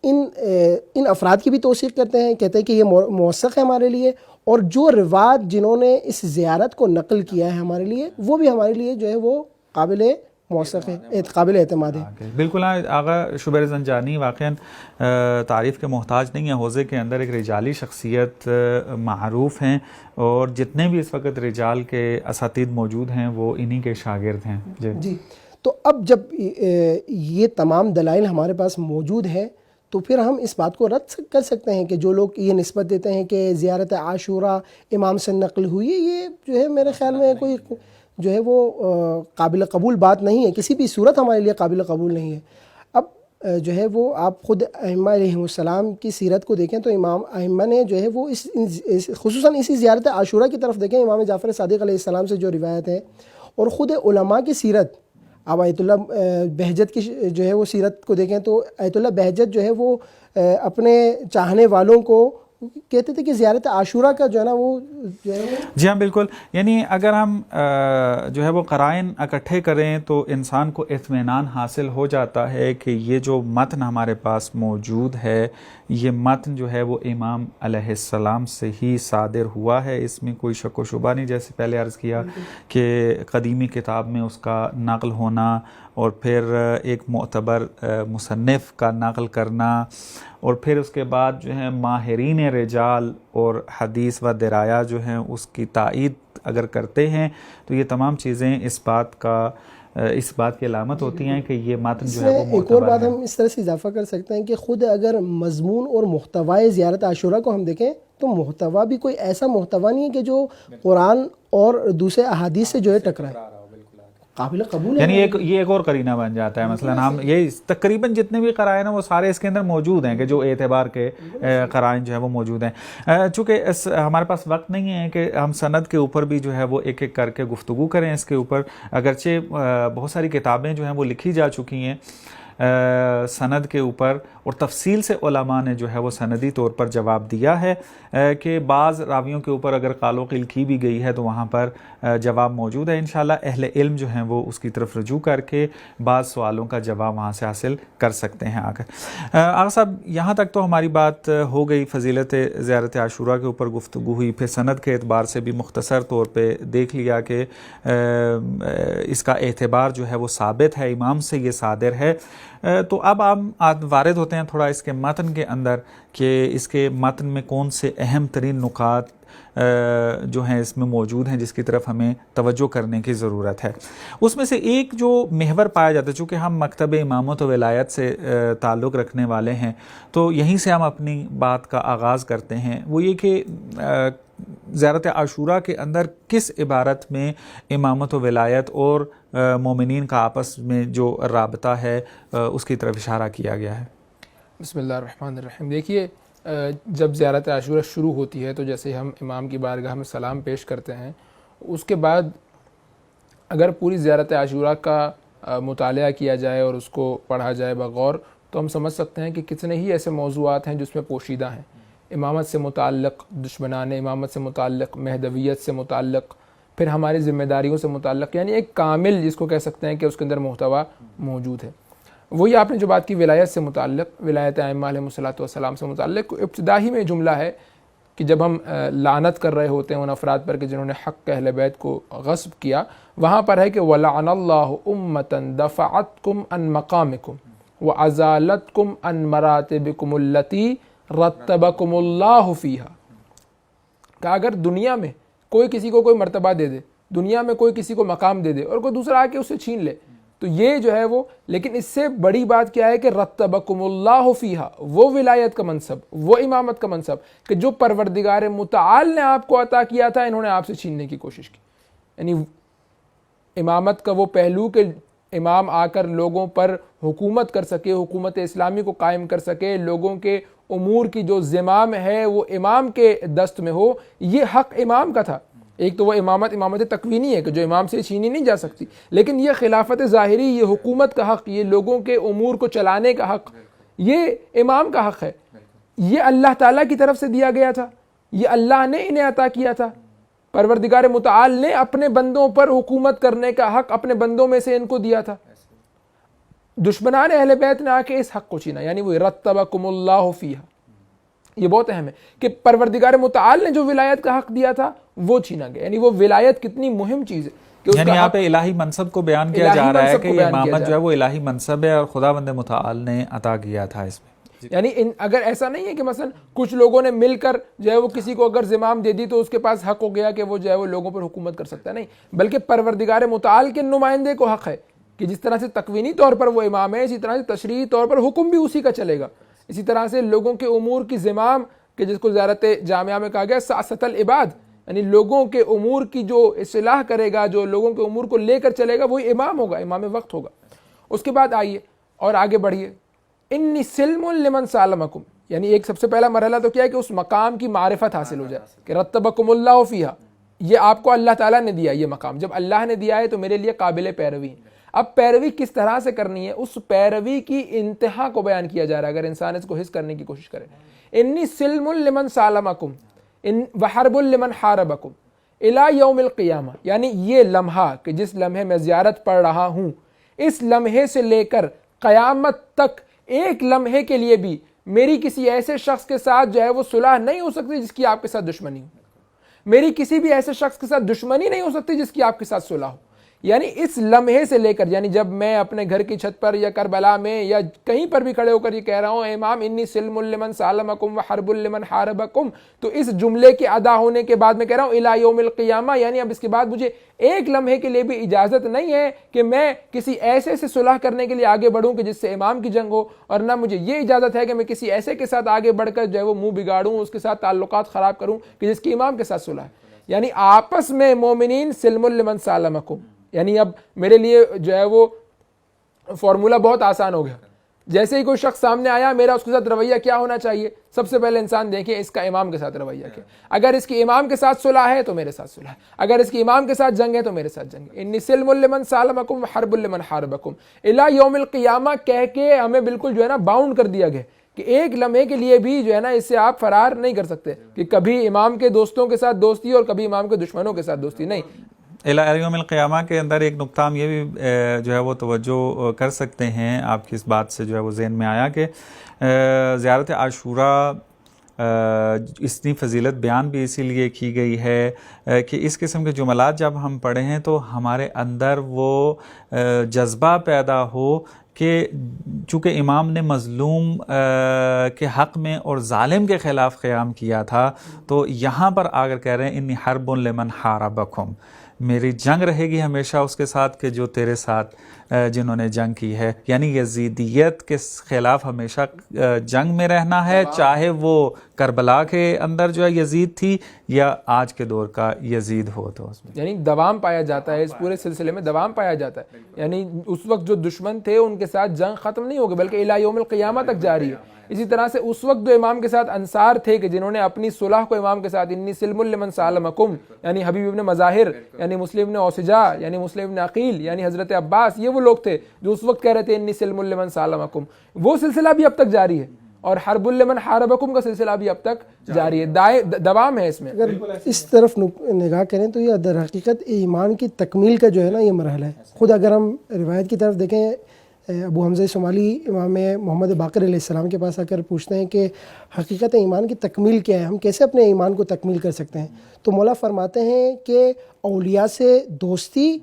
S2: ان افراد کی بھی توثیق کرتے ہیں، کہتے ہیں کہ یہ موثق ہے ہمارے لیے، اور جو روات جنہوں نے اس زیارت کو نقل کیا ہے ہمارے لیے، وہ بھی ہمارے لیے جو ہے وہ قابل موثق ہے، قابل اعتماد ہے۔
S1: بالکل آغا شبیر زنجانی واقعاً تعریف کے محتاج نہیں ہے، حوزے کے اندر ایک رجالی شخصیت معروف ہیں، اور جتنے بھی اس وقت رجال کے اساتید موجود ہیں وہ انہی کے شاگرد ہیں۔
S2: جی، تو اب جب یہ تمام دلائل ہمارے پاس موجود ہیں تو پھر ہم اس بات کو رد کر سکتے ہیں کہ جو لوگ یہ نسبت دیتے ہیں کہ زیارت عاشوراء امام سے نقل ہوئی ہے، یہ جو ہے میرے خیال میں کوئی جو ہے وہ قابل قبول بات نہیں ہے، کسی بھی صورت ہمارے لیے قابل قبول نہیں ہے۔ اب جو ہے وہ آپ خود ائمہ علیہ السلام کی سیرت کو دیکھیں تو امام ائمہ نے جو ہے وہ خصوصاً اسی زیارت عاشوراء کی طرف دیکھیں، امام جعفر صادق علیہ السلام سے جو روایت ہے، اور خود علماء کی سیرت، اب آیت اللہ بہجت کی جو ہے وہ سیرت کو دیکھیں تو آیت اللہ بہجت جو ہے وہ اپنے چاہنے والوں کو کہتے تھے کہ زیارت عاشوراء کا جو ہے نا وہ جو ہے،
S1: جی ہاں بالکل، یعنی اگر ہم جو ہے وہ قرائن اکٹھے کریں تو انسان کو اطمینان حاصل ہو جاتا ہے کہ یہ جو متن ہمارے پاس موجود ہے، یہ متن جو ہے وہ امام علیہ السلام سے ہی صادر ہوا ہے، اس میں کوئی شک و شبہ نہیں۔ جیسے پہلے عرض کیا کہ قدیمی کتاب میں اس کا نقل ہونا، اور پھر ایک معتبر مصنف کا نقل کرنا، اور پھر اس کے بعد جو ہے ماہرین رجال اور حدیث و درایا جو ہیں اس کی تائید اگر کرتے ہیں تو یہ تمام چیزیں اس بات کی علامت ہوتی ہیں کہ یہ متن جو ہے وہ معتبر ہے۔
S2: ایک اور بات ہم اس طرح سے اضافہ کر سکتے ہیں کہ خود اگر مضمون اور محتوی زیارت عاشوراء کو ہم دیکھیں تو محتوی بھی کوئی ایسا محتوی نہیں ہے کہ جو قرآن اور دوسرے احادیث سے جو ہے ٹکرائے، قابل قبول ہے۔
S1: یعنی یہ ایک اور قرینہ بن جاتا ہے، مثلا ہم یہ تقریباً جتنے بھی قرائن ہیں وہ سارے اس کے اندر موجود ہیں کہ جو اعتبار کے قرائن جو ہے وہ موجود ہیں۔ چونکہ ہمارے پاس وقت نہیں ہے کہ ہم سند کے اوپر بھی جو ہے وہ ایک ایک کر کے گفتگو کریں اس کے اوپر، اگرچہ بہت ساری کتابیں جو ہیں وہ لکھی جا چکی ہیں سند کے اوپر، اور تفصیل سے علماء نے جو ہے وہ سندی طور پر جواب دیا ہے کہ بعض راویوں کے اوپر اگر قال و قیل کی بھی گئی ہے تو وہاں پر جواب موجود ہے۔ انشاءاللہ اہل علم جو ہیں وہ اس کی طرف رجوع کر کے بعض سوالوں کا جواب وہاں سے حاصل کر سکتے ہیں آ کر۔ آغا صاحب یہاں تک تو ہماری بات ہو گئی، فضیلت زیارت عاشوراء کے اوپر گفتگو ہوئی، پھر سند کے اعتبار سے بھی مختصر طور پہ دیکھ لیا کہ اس کا اعتبار جو ہے وہ ثابت ہے، امام سے یہ صادر ہے۔ تو اب ہم وارد ہوتے ہیں تھوڑا اس کے متن کے اندر کہ اس کے متن میں کون سے اہم ترین نکات جو ہیں اس میں موجود ہیں جس کی طرف ہمیں توجہ کرنے کی ضرورت ہے۔ اس میں سے ایک جو محور پایا جاتا ہے، چونکہ ہم مکتب امامت و ولایت سے تعلق رکھنے والے ہیں تو یہیں سے ہم اپنی بات کا آغاز کرتے ہیں، وہ یہ کہ زیارت عاشوراء کے اندر کس عبارت میں امامت و ولایت اور مومنین کا آپس میں جو رابطہ ہے اس کی طرف اشارہ کیا گیا ہے۔
S3: بسم اللہ الرحمن الرحیم۔ دیکھیے جب زیارت عاشوراء شروع ہوتی ہے تو جیسے ہم امام کی بارگاہ میں سلام پیش کرتے ہیں، اس کے بعد اگر پوری زیارت عاشوراء کا مطالعہ کیا جائے اور اس کو پڑھا جائے بغور تو ہم سمجھ سکتے ہیں کہ کتنے ہی ایسے موضوعات ہیں جس میں پوشیدہ ہیں۔ امامت سے متعلق، دشمنان امامت سے متعلق، مہدویت سے متعلق، پھر ہماری ذمہ داریوں سے متعلق، یعنی ایک کامل جس کو کہہ سکتے ہیں کہ اس کے اندر محتوا موجود ہے۔ وہی آپ نے جو بات کی ولایت سے متعلق، ولایت ائمہ علیہ الصلوۃ والسلام سے متعلق، ابتدائی میں جملہ ہے کہ جب ہم لعنت کر رہے ہوتے ہیں ان افراد پر کہ جنہوں نے حق اہل بیت کو غصب کیا، وہاں پر ہے کہ وَلَعَنَ اللَّهُ أُمَّةً دَفَعَتْكُمْ عَنْ مَقَامِكُمْ وَأَزَالَتْكُمْ عَنْ مَرَاتِبِكُمُ الَّتِي رَتَّبَكُمُ اللَّهُ فِيهَا، کہ اگر دنیا میں کوئی کسی کو کوئی مرتبہ دے دے، دنیا میں کوئی کسی کو مقام دے دے اور کوئی دوسرا آ کے اسے چھین لے، تو یہ جو ہے وہ، لیکن اس سے بڑی بات کیا ہے کہ رتبکم اللہ فیہا، وہ ولایت کا منصب، وہ امامت کا منصب کہ جو پروردگار متعال نے آپ کو عطا کیا تھا، انہوں نے آپ سے چھیننے کی کوشش کی۔ یعنی امامت کا وہ پہلو کہ امام آ کر لوگوں پر حکومت کر سکے، حکومت اسلامی کو قائم کر سکے، لوگوں کے امور کی جو زمام ہے وہ امام کے دست میں ہو، یہ حق امام کا تھا۔ ایک تو وہ امامت تکوینی ہے کہ جو امام سے چھینی نہیں جا سکتی، لیکن یہ خلافت ظاہری، یہ حکومت کا حق، یہ لوگوں کے امور کو چلانے کا حق، یہ امام کا حق ہے۔ یہ اللہ تعالیٰ کی طرف سے دیا گیا تھا، یہ اللہ نے انہیں عطا کیا تھا۔ پروردگار متعال نے اپنے بندوں پر حکومت کرنے کا حق اپنے بندوں میں سے ان کو دیا تھا۔ دشمنان اہل بیت نے آ کے اس حق کو چھینا، یعنی وہ رتبکم اللہ فیہا۔ یہ بہت اہم ہے کہ پروردگار متعال نے جو ولایت کا حق دیا تھا وہ چھینا گیا، یعنی وہ ولایت کتنی مہم چیز ہے کہ
S1: یعنی یہاں پہ الہی منصب کو بیان کیا جا رہا ہے کہ یہ امامت جو ہے وہ الہی منصب ہے اور خداوند متعال نے عطا کیا تھا اس میں۔
S3: یعنی اگر ایسا نہیں ہے کہ مثلا کچھ لوگوں نے مل کر جو ہے وہ کسی کو اگر زمام دے دی تو اس کے پاس حق ہو گیا کہ وہ جو ہے وہ لوگوں پر حکومت کر سکتا ہے، نہیں، بلکہ پروردگار متعال کے نمائندے کو حق ہے کہ جس طرح سے تکوینی طور پر وہ امام ہے، اسی طرح سے تشریعی طور پر حکم بھی اسی کا چلے گا۔ اسی طرح سے لوگوں کے امور کی زمام کہ جس کو زیارت جامعہ میں کہا گیا سیاست العباد، یعنی لوگوں کے امور کی جو اصلاح کرے گا، جو لوگوں کے امور کو لے کر چلے گا، وہی امام ہوگا، امام وقت ہوگا۔ اس کے بعد آئیے اور آگے بڑھیے، انی سلم لمن سالمکم، یعنی ایک سب سے پہلا مرحلہ تو کیا ہے کہ اس مقام کی معرفت حاصل ہو جائے کہ رتبکم اللہ فیہا، یہ آپ کو اللہ تعالیٰ نے دیا یہ مقام، جب اللہ نے دیا ہے تو میرے لیے قابل پیروی ہے۔ اب پیروی کس طرح سے کرنی ہے، اس پیروی کی انتہا کو بیان کیا جا رہا ہے اگر انسان اس کو حس کرنے کی کوشش کرے۔ انی سلم لمن سالمکم وحرب لمن حاربکم الی یوم القیامہ، یعنی یہ لمحہ کہ جس لمحے میں زیارت پڑھ رہا ہوں، اس لمحے سے لے کر قیامت تک ایک لمحے کے لیے بھی میری کسی ایسے شخص کے ساتھ جو ہے وہ صلح نہیں ہو سکتی جس کی آپ کے ساتھ دشمنی ہو، میری کسی بھی ایسے شخص کے ساتھ دشمنی نہیں ہو سکتی جس کی آپ کے ساتھ صلح ہو۔ یعنی اس لمحے سے لے کر، یعنی جب میں اپنے گھر کی چھت پر یا کربلا میں یا کہیں پر بھی کھڑے ہو کر یہ کہہ رہا ہوں اے امام انی سلم لمن سالمکم وحرب لمن حاربکم، تو اس جملے کے ادا ہونے کے بعد میں کہہ رہا ہوں الی یوم القیامہ، یعنی اب اس کے بعد مجھے ایک لمحے کے لیے بھی اجازت نہیں ہے کہ میں کسی ایسے سے صلح کرنے کے لیے آگے بڑھوں کہ جس سے امام کی جنگ ہو، اور نہ مجھے یہ اجازت ہے کہ میں کسی ایسے کے ساتھ آگے بڑھ کر جو ہے وہ منہ بگاڑوں، اس کے ساتھ تعلقات خراب کروں کہ جس کی امام کے ساتھ صلح ہے۔ یعنی آپس میں مومنین سلم لمن سالمکم، یعنی اب میرے لیے جو ہے وہ فارمولہ بہت آسان ہو گیا۔ جیسے ہی کوئی شخص سامنے آیا، میرا اس کے ساتھ رویہ کیا ہونا چاہیے؟ سب سے پہلے انسان دیکھے اس کا امام کے ساتھ رویہ کیا، اگر اس کی امام کے ساتھ صلح ہے تو میرے ساتھ صلح ہے، اگر اس کی امام کے ساتھ جنگ ہے تو میرے ساتھ جنگ ہے۔ انی سلم لمن سالمکم وحرب لمن حاربکم الی یوم القیامہ کہہ کے ہمیں بالکل جو ہے نا باؤنڈ کر دیا گیا کہ ایک لمحے کے لیے بھی جو ہے نا اس سے آپ فرار نہیں کر سکتے کہ کبھی امام کے دوستوں کے ساتھ دوستی اور کبھی امام کے دشمنوں کے ساتھ دوستی نہیں۔
S1: الی یوم القیامہ کے اندر ایک نقطہ ہم یہ بھی جو ہے وہ توجہ کر سکتے ہیں، آپ کی اس بات سے جو ہے وہ ذہن میں آیا کہ زیارت عاشوراء اتنی فضیلت بیان بھی اسی لیے کی گئی ہے کہ اس قسم کے جملات جب ہم پڑھیں ہیں تو ہمارے اندر وہ جذبہ پیدا ہو کہ چونکہ امام نے مظلوم کے حق میں اور ظالم کے خلاف قیام کیا تھا، تو یہاں پر آ کر کہہ رہے ہیں انی حرب لمن حاربکم، میری جنگ رہے گی ہمیشہ اس کے ساتھ کہ جو تیرے ساتھ جنہوں نے جنگ کی ہے، یعنی یزیدیت کے خلاف ہمیشہ جنگ میں رہنا ہے، چاہے وہ کربلا کے اندر جو ہے یزید تھی یا آج کے دور کا یزید ہو، تو اس میں
S3: یعنی دوام پایا جاتا ہے، اس پورے سلسلے میں دوام پایا جاتا ہے۔ یعنی اس وقت جو دشمن تھے ان کے ساتھ جنگ ختم نہیں ہوگی بلکہ الی یوم القیامہ تک جاری ہے۔ اسی طرح سے اس وقت جو امام کے ساتھ انصار تھے کہ جنہوں نے اپنی صلح کو امام کے ساتھ، انی سلم لمن سالمکم، یعنی حبیب ابن مظاہر، یعنی مسلم ابن اوسجا، یعنی مسلم ابن عقیل، یعنی حضرت عباس، یہ وہ لوگ تھے جو اس وقت کہہ رہے تھے انی سلم لمن سالمکم، وہ سلسلہ بھی اب تک جاری ہے۔ اور حرب لمن حاربکم کا سلسلہ بھی اب تک جاری ہے، دوام ہے اس میں.
S2: اگر اس طرف نگاہ کریں تو یہ در حقیقت ایمان کی تکمیل کا جو ہے نا یہ مرحلہ ہے. خود اگر ہم روایت کی طرف دیکھیں، ابو حمزہ شمالی امام محمد باقر علیہ السلام کے پاس آ کر پوچھتے ہیں کہ حقیقت ایمان کی تکمیل کیا ہے، ہم کیسے اپنے ایمان کو تکمیل کر سکتے ہیں؟ تو مولا فرماتے ہیں کہ اولیاء سے دوستی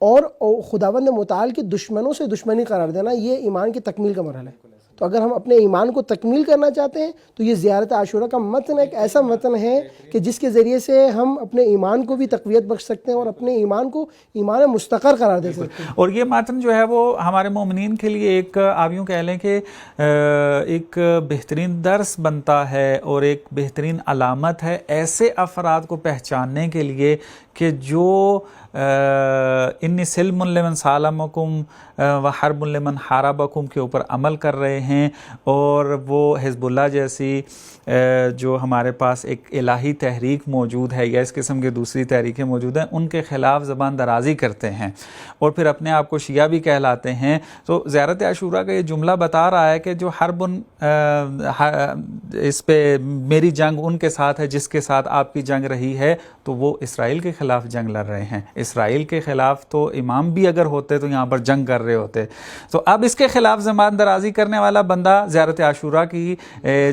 S2: اور خداوند متعال کے دشمنوں سے دشمنی قرار دینا، یہ ایمان کی تکمیل کا مرحلہ ہے. تو اگر ہم اپنے ایمان کو تکمیل کرنا چاہتے ہیں تو یہ زیارت عاشورہ کا متن ایک ایسا متن ہے کہ جس کے ذریعے سے ہم اپنے ایمان کو بھی تقویت بخش سکتے ہیں اور اپنے ایمان کو ایمان مستقر قرار دے سکتے ہیں.
S1: اور یہ متن جو ہے وہ ہمارے مومنین کے لیے ایک آپ یوں کہہ لیں کہ ایک بہترین درس بنتا ہے اور ایک بہترین علامت ہے ایسے افراد کو پہچاننے کے لیے کہ جو انی سلم لمن سالمکم و حرب لمن حاربکم کے اوپر عمل کر رہے ہیں، اور وہ حزب اللہ جیسی جو ہمارے پاس ایک الہی تحریک موجود ہے یا اس قسم کی دوسری تحریکیں موجود ہیں، ان کے خلاف زبان درازی کرتے ہیں اور پھر اپنے آپ کو شیعہ بھی کہلاتے ہیں. تو زیارت عاشورہ کا یہ جملہ بتا رہا ہے کہ جو حرب اس پہ میری جنگ ان کے ساتھ ہے جس کے ساتھ آپ کی جنگ رہی ہے، تو وہ اسرائیل کے خلاف جنگ لڑ رہے ہیں. اسرائیل کے خلاف تو امام بھی اگر ہوتے تو یہاں پر جنگ کر رہے ہوتے. تو اب اس کے خلاف زبان درازی کرنے والا بندہ زیارت عاشورہ کی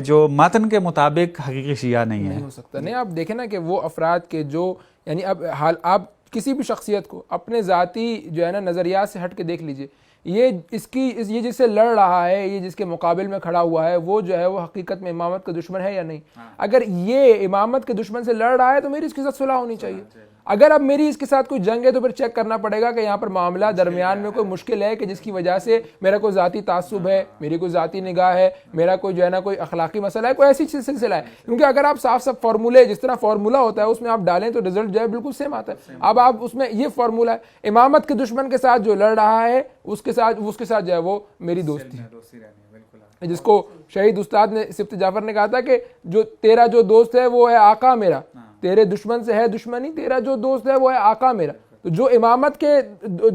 S1: جو متن کے مطابق حقیقی شیعہ نہیں ہے.
S3: نہیں ہو سکتا. نہیں، آپ دیکھیں نا کہ وہ افراد کے جو یعنی اب حال آپ کسی بھی شخصیت کو اپنے ذاتی جو ہے نا نظریات سے ہٹ کے دیکھ لیجئے، یہ جس سے لڑ رہا ہے، یہ جس کے مقابل میں کھڑا ہوا ہے، وہ جو ہے وہ حقیقت میں امامت کا دشمن ہے یا نہیں؟ اگر یہ امامت کے دشمن سے لڑ رہا ہے تو میری اس کے ساتھ صلح ہونی چاہیے. اگر اب میری اس کے ساتھ کوئی جنگ ہے تو پھر چیک کرنا پڑے گا کہ یہاں پر معاملہ درمیان میں کوئی مشکل ہے کہ جس کی وجہ سے میرا کوئی ذاتی تعصب ہے، میری کوئی ذاتی نگاہ ہے، میرا کوئی جو ہے نا کوئی اخلاقی مسئلہ ہے، کوئی ایسی چیز سلسلہ ہے. کیونکہ اگر آپ صاف فارمولے جس طرح فارمولہ ہوتا ہے اس میں آپ ڈالیں تو رزلٹ جو ہے بالکل سیم آتا ہے. اب آپ اس میں یہ فارمولہ ہے، امامت کے دشمن کے ساتھ جو لڑ رہا ہے اس کے ساتھ جو ہے وہ میری دوستی ہے، جس کو شہید استاد نے سبط جعفر نے کہا تھا کہ جو تیرا جو دوست ہے وہ ہے آقا میرا، تیرے دشمن سے ہے دشمنی، تیرا جو دوست ہے وہ ہے آقا میرا. تو جو امامت کے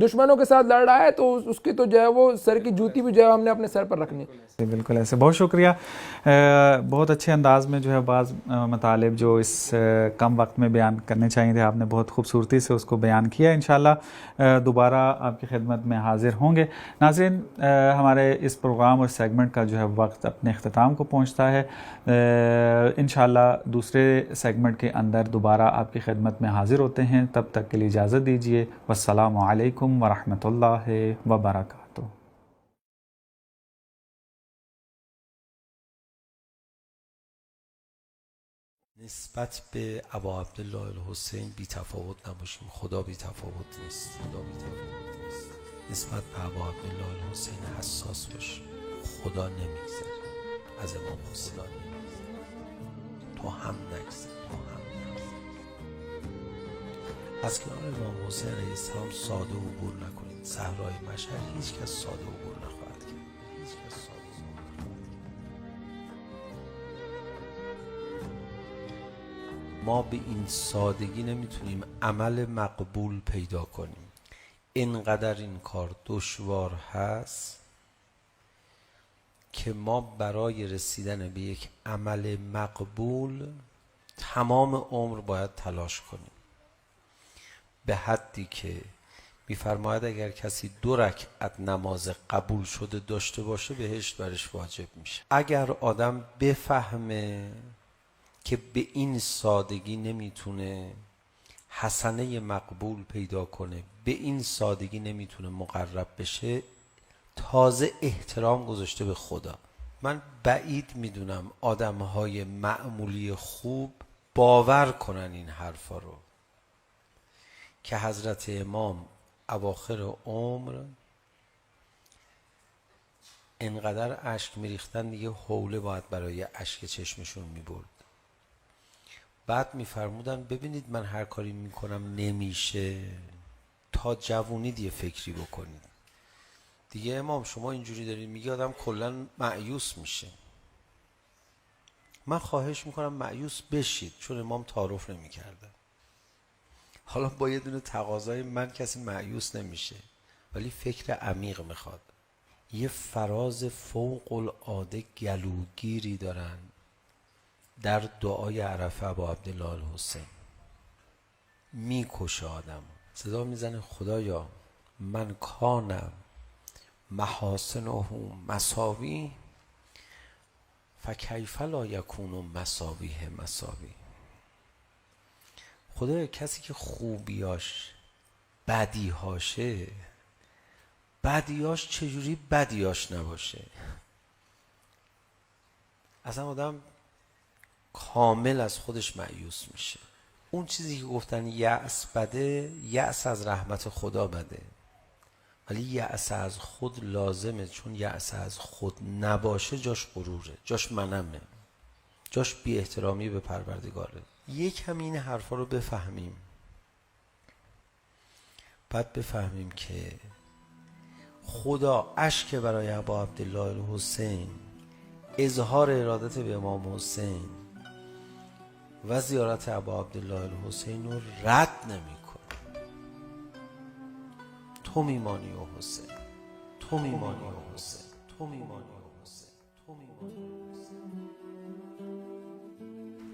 S3: دشمنوں کے ساتھ لڑ رہا ہے تو اس کی تو جو ہے وہ سر کی جوتی بھی جو ہے ہم نے اپنے سر پر رکھنی.
S1: بالکل ایسے. بہت شکریہ. بہت اچھے انداز میں جو ہے بعض مطالب جو اس کم وقت میں بیان کرنے چاہیے تھے آپ نے بہت خوبصورتی سے اس کو بیان کیا. انشاءاللہ دوبارہ آپ کی خدمت میں حاضر ہوں گے. ناظرین، ہمارے اس پروگرام اور سیگمنٹ کا جو ہے وقت اپنے اختتام کو پہنچتا ہے. انشاءاللہ دوسرے سیگمنٹ کے اندر دوبارہ آپ کی خدمت میں حاضر ہوتے ہیں. تب تک کے لیے اجازت دیجیے. والسلام علیکم ورحمۃ اللہ وبرکاتہ.
S4: نسبت به ابا عبدالله الحسین بی تفاوت نباشیم. خدا بی تفاوت نیست. نسبت به ابا عبدالله الحسین حساس باشیم. خدا نمیگذره از امام حسین، تو هم نگذره. از کنار امام حسین علیه السلام ساده عبور نکنید. صحرای مشهد هیچ کس ساده عبور نخواهد کرد. ما به این سادگی نمیتونیم عمل مقبول پیدا کنیم. اینقدر این کار دشوار هست که ما برای رسیدن به یک عمل مقبول تمام عمر باید تلاش کنیم، به حدی که میفرماید اگر کسی 2 رکعت نماز قبول شده داشته باشه بهشت برش واجب میشه. اگر آدم بفهمه که به این سادگی نمیتونه حسنه مقبول پیدا کنه، به این سادگی نمیتونه مقرب بشه، تازه احترام گذاشته به خدا. من بعید میدونم آدمهای معمولی خوب باور کنن این حرفا رو که حضرت امام اواخر عمر انقدر اشک میریختن دیگه حوله باید برای اشک چشمشون میبرد. بعد میفرمودن ببینید من هر کاری میکنم نمیشه، تا جوونی دیگه فکری بکنید. دیگه امام شما اینجوری دارید میگی آدم کلا مایوس میشه. من خواهش میکنم مایوس بشید، چون امام تعارف نمیکردن. حالا با یه دونه تقاضای من کسی مایوس نمیشه، ولی فکر عمیق میخواد. یه فراز فوق العاده گلوگیری دارن در دعای عرفه ابا عبدالله الحسین. میکشه آدم، صدا میزنه خدایا من کانم محاسنه مساوی فکیف لا یکون مساویه مساوی. خدایا کسی که خوبیاش بدیهاشه، بدیاش چجوری بدیاش نباشه. اصلا آدم کامل از خودش مایوس میشه. اون چیزی که گفتن یأس بده، یأس از رحمت خدا بده، ولی یأس از خود لازمه، چون یأس از خود نباشه جاش غروره، جاش منمه، جاش بی احترامی به پروردگاره. یکم این حرفا رو بفهمیم، بعد بفهمیم که خدا اشک برای ابا عبدالله الحسین، اظهار ارادت به امام حسین و زیارت ابا عبدالله الحسین رو رد نمی‌کنه. تو میمانی و حسین، تو میمانی و حسین، تو میمانی و حسین، تو میمانی و حسین.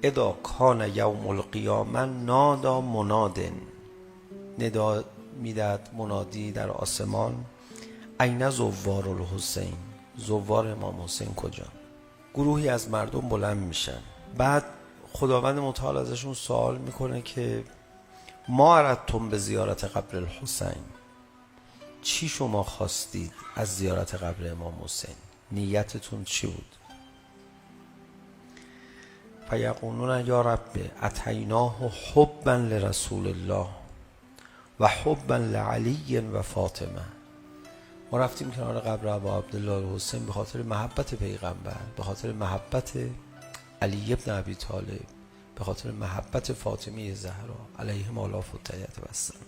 S4: اذا کان یوم القیامه نادا منادن، ندا میداد منادی در آسمان، این زوار الحسین، زوار امام حسین کجا؟ گروهی از مردم بلند میشن، بعد خداوند متعال ازشون سوال میکنه که ما اردتم به زیارت قبر الحسین، چی شما خواستید از زیارت قبر امام حسین؟ نیتتون چی بود؟ فیقولون یا رب اتیناه حبا لرسول الله و حبا لعلی و فاطمه. ما رفتیم کنار قبر ابا عبدالله الحسین به خاطر محبت پیغمبر، به خاطر محبت علی ابن ابی طالب، به خاطر محبت فاطمه زهرا علیهم آلاف التحیت و السلام،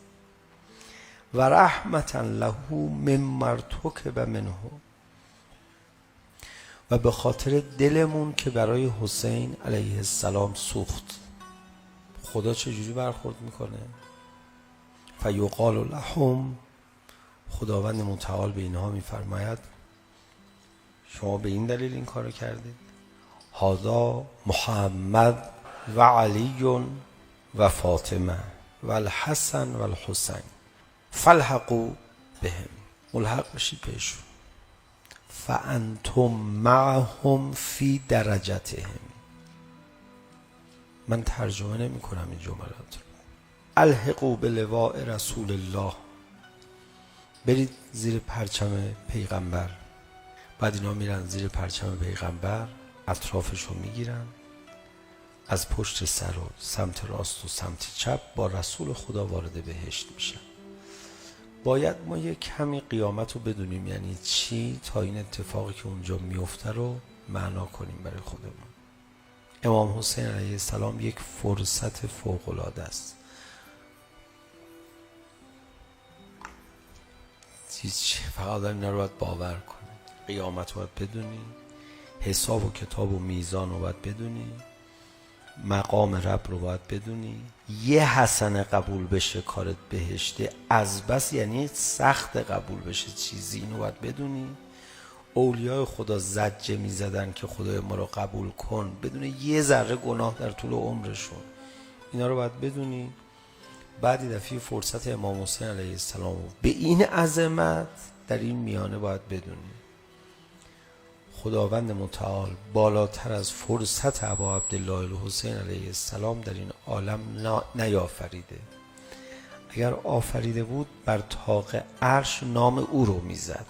S4: و رحمتا له مما ارتکب منه، و به خاطر دلمون که برای حسین علیه السلام سوخت. خدا چجوری برخورد میکنه؟ فیقال لهم، خداوند متعال به اینها میفرماید شما به این دلیل این کارو کردید، هذا محمد و علی و فاطمه و الحسن و الحسین فالحقوا بهم، ملحق بشید بهشون، فانتم معهم فی درجتهم. من ترجمه نمی کنم این جملات رو. الحقوا بلواء رسول الله، برید زیر پرچم پیغمبر. بعد اینا میرن زیر پرچم پیغمبر، اطرافشو میگیرن، از پشت سر و سمت راست و سمت چپ با رسول خدا وارد بهشت میشن. باید ما یک کمی قیامت رو بدونیم یعنی چی، تا این اتفاقی که اونجا میفته رو معنا کنیم برای خودمون. امام حسین علیه السلام یک فرصت فوق العاده است. هیچ، فقط اینا رو باید باور کنی. قیامت رو باید بدونی، حساب و کتاب و میزان رو باید بدونی، مقام رب رو باید بدونی. یه حسنه قبول بشه کارت بهشته، از بس یعنی سخت قبول بشه چیزی، اینو باید بدونی. اولیای خدا زجه میزدن که خدای ما رو قبول کن بدون یه ذره گناه در طول عمرشون، اینا رو باید بدونی. بعد یه دفعه فرصت امام حسین علیه السلام به این عظمت در این میانه باید بدونی. خداوند متعال بالاتر از فرصت ابا عبدالله الحسین علیه السلام در این عالم نیافریده. اگر آفریده بود بر طاق عرش نام او رو میزد.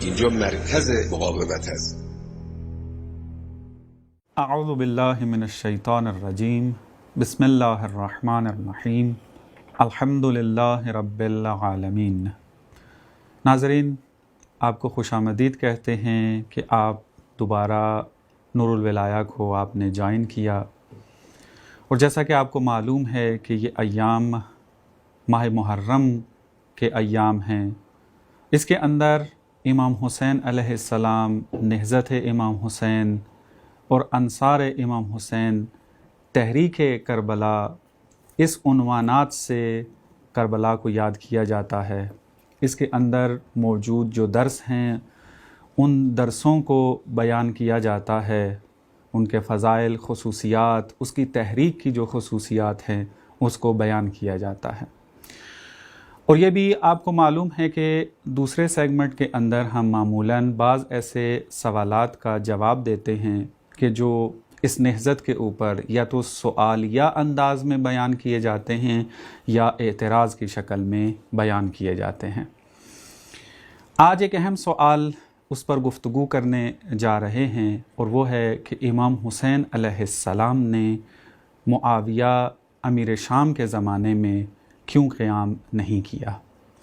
S5: اینجا مرکز مقاومت است.
S1: اعوذ بالله من الشیطان الرجیم. بسم الله الرحمن الرحیم. الحمد لله رب العالمین. ناظرین، آپ کو خوش آمدید کہتے ہیں کہ آپ دوبارہ نور الولایہ کو آپ نے جوائن کیا، اور جیسا کہ آپ کو معلوم ہے کہ یہ ایام ماہ محرم کے ایام ہیں، اس کے اندر امام حسین علیہ السلام، نہضت امام حسین اور انصار امام حسین تحریک کربلا اس عنوانات سے کربلا کو یاد کیا جاتا ہے. اس کے اندر موجود جو درس ہیں ان درسوں کو بیان کیا جاتا ہے، ان کے فضائل، خصوصیات، اس کی تحریک کی جو خصوصیات ہیں اس کو بیان کیا جاتا ہے. اور یہ بھی آپ کو معلوم ہے کہ دوسرے سیگمنٹ کے اندر ہم معمولاً بعض ایسے سوالات کا جواب دیتے ہیں کہ جو اس نہضت کے اوپر یا تو سوال یا انداز میں بیان کیے جاتے ہیں یا اعتراض کی شکل میں بیان کیے جاتے ہیں. آج ایک اہم سوال اس پر گفتگو کرنے جا رہے ہیں، اور وہ ہے کہ امام حسین علیہ السلام نے معاویہ امیر شام کے زمانے میں کیوں قیام نہیں کیا.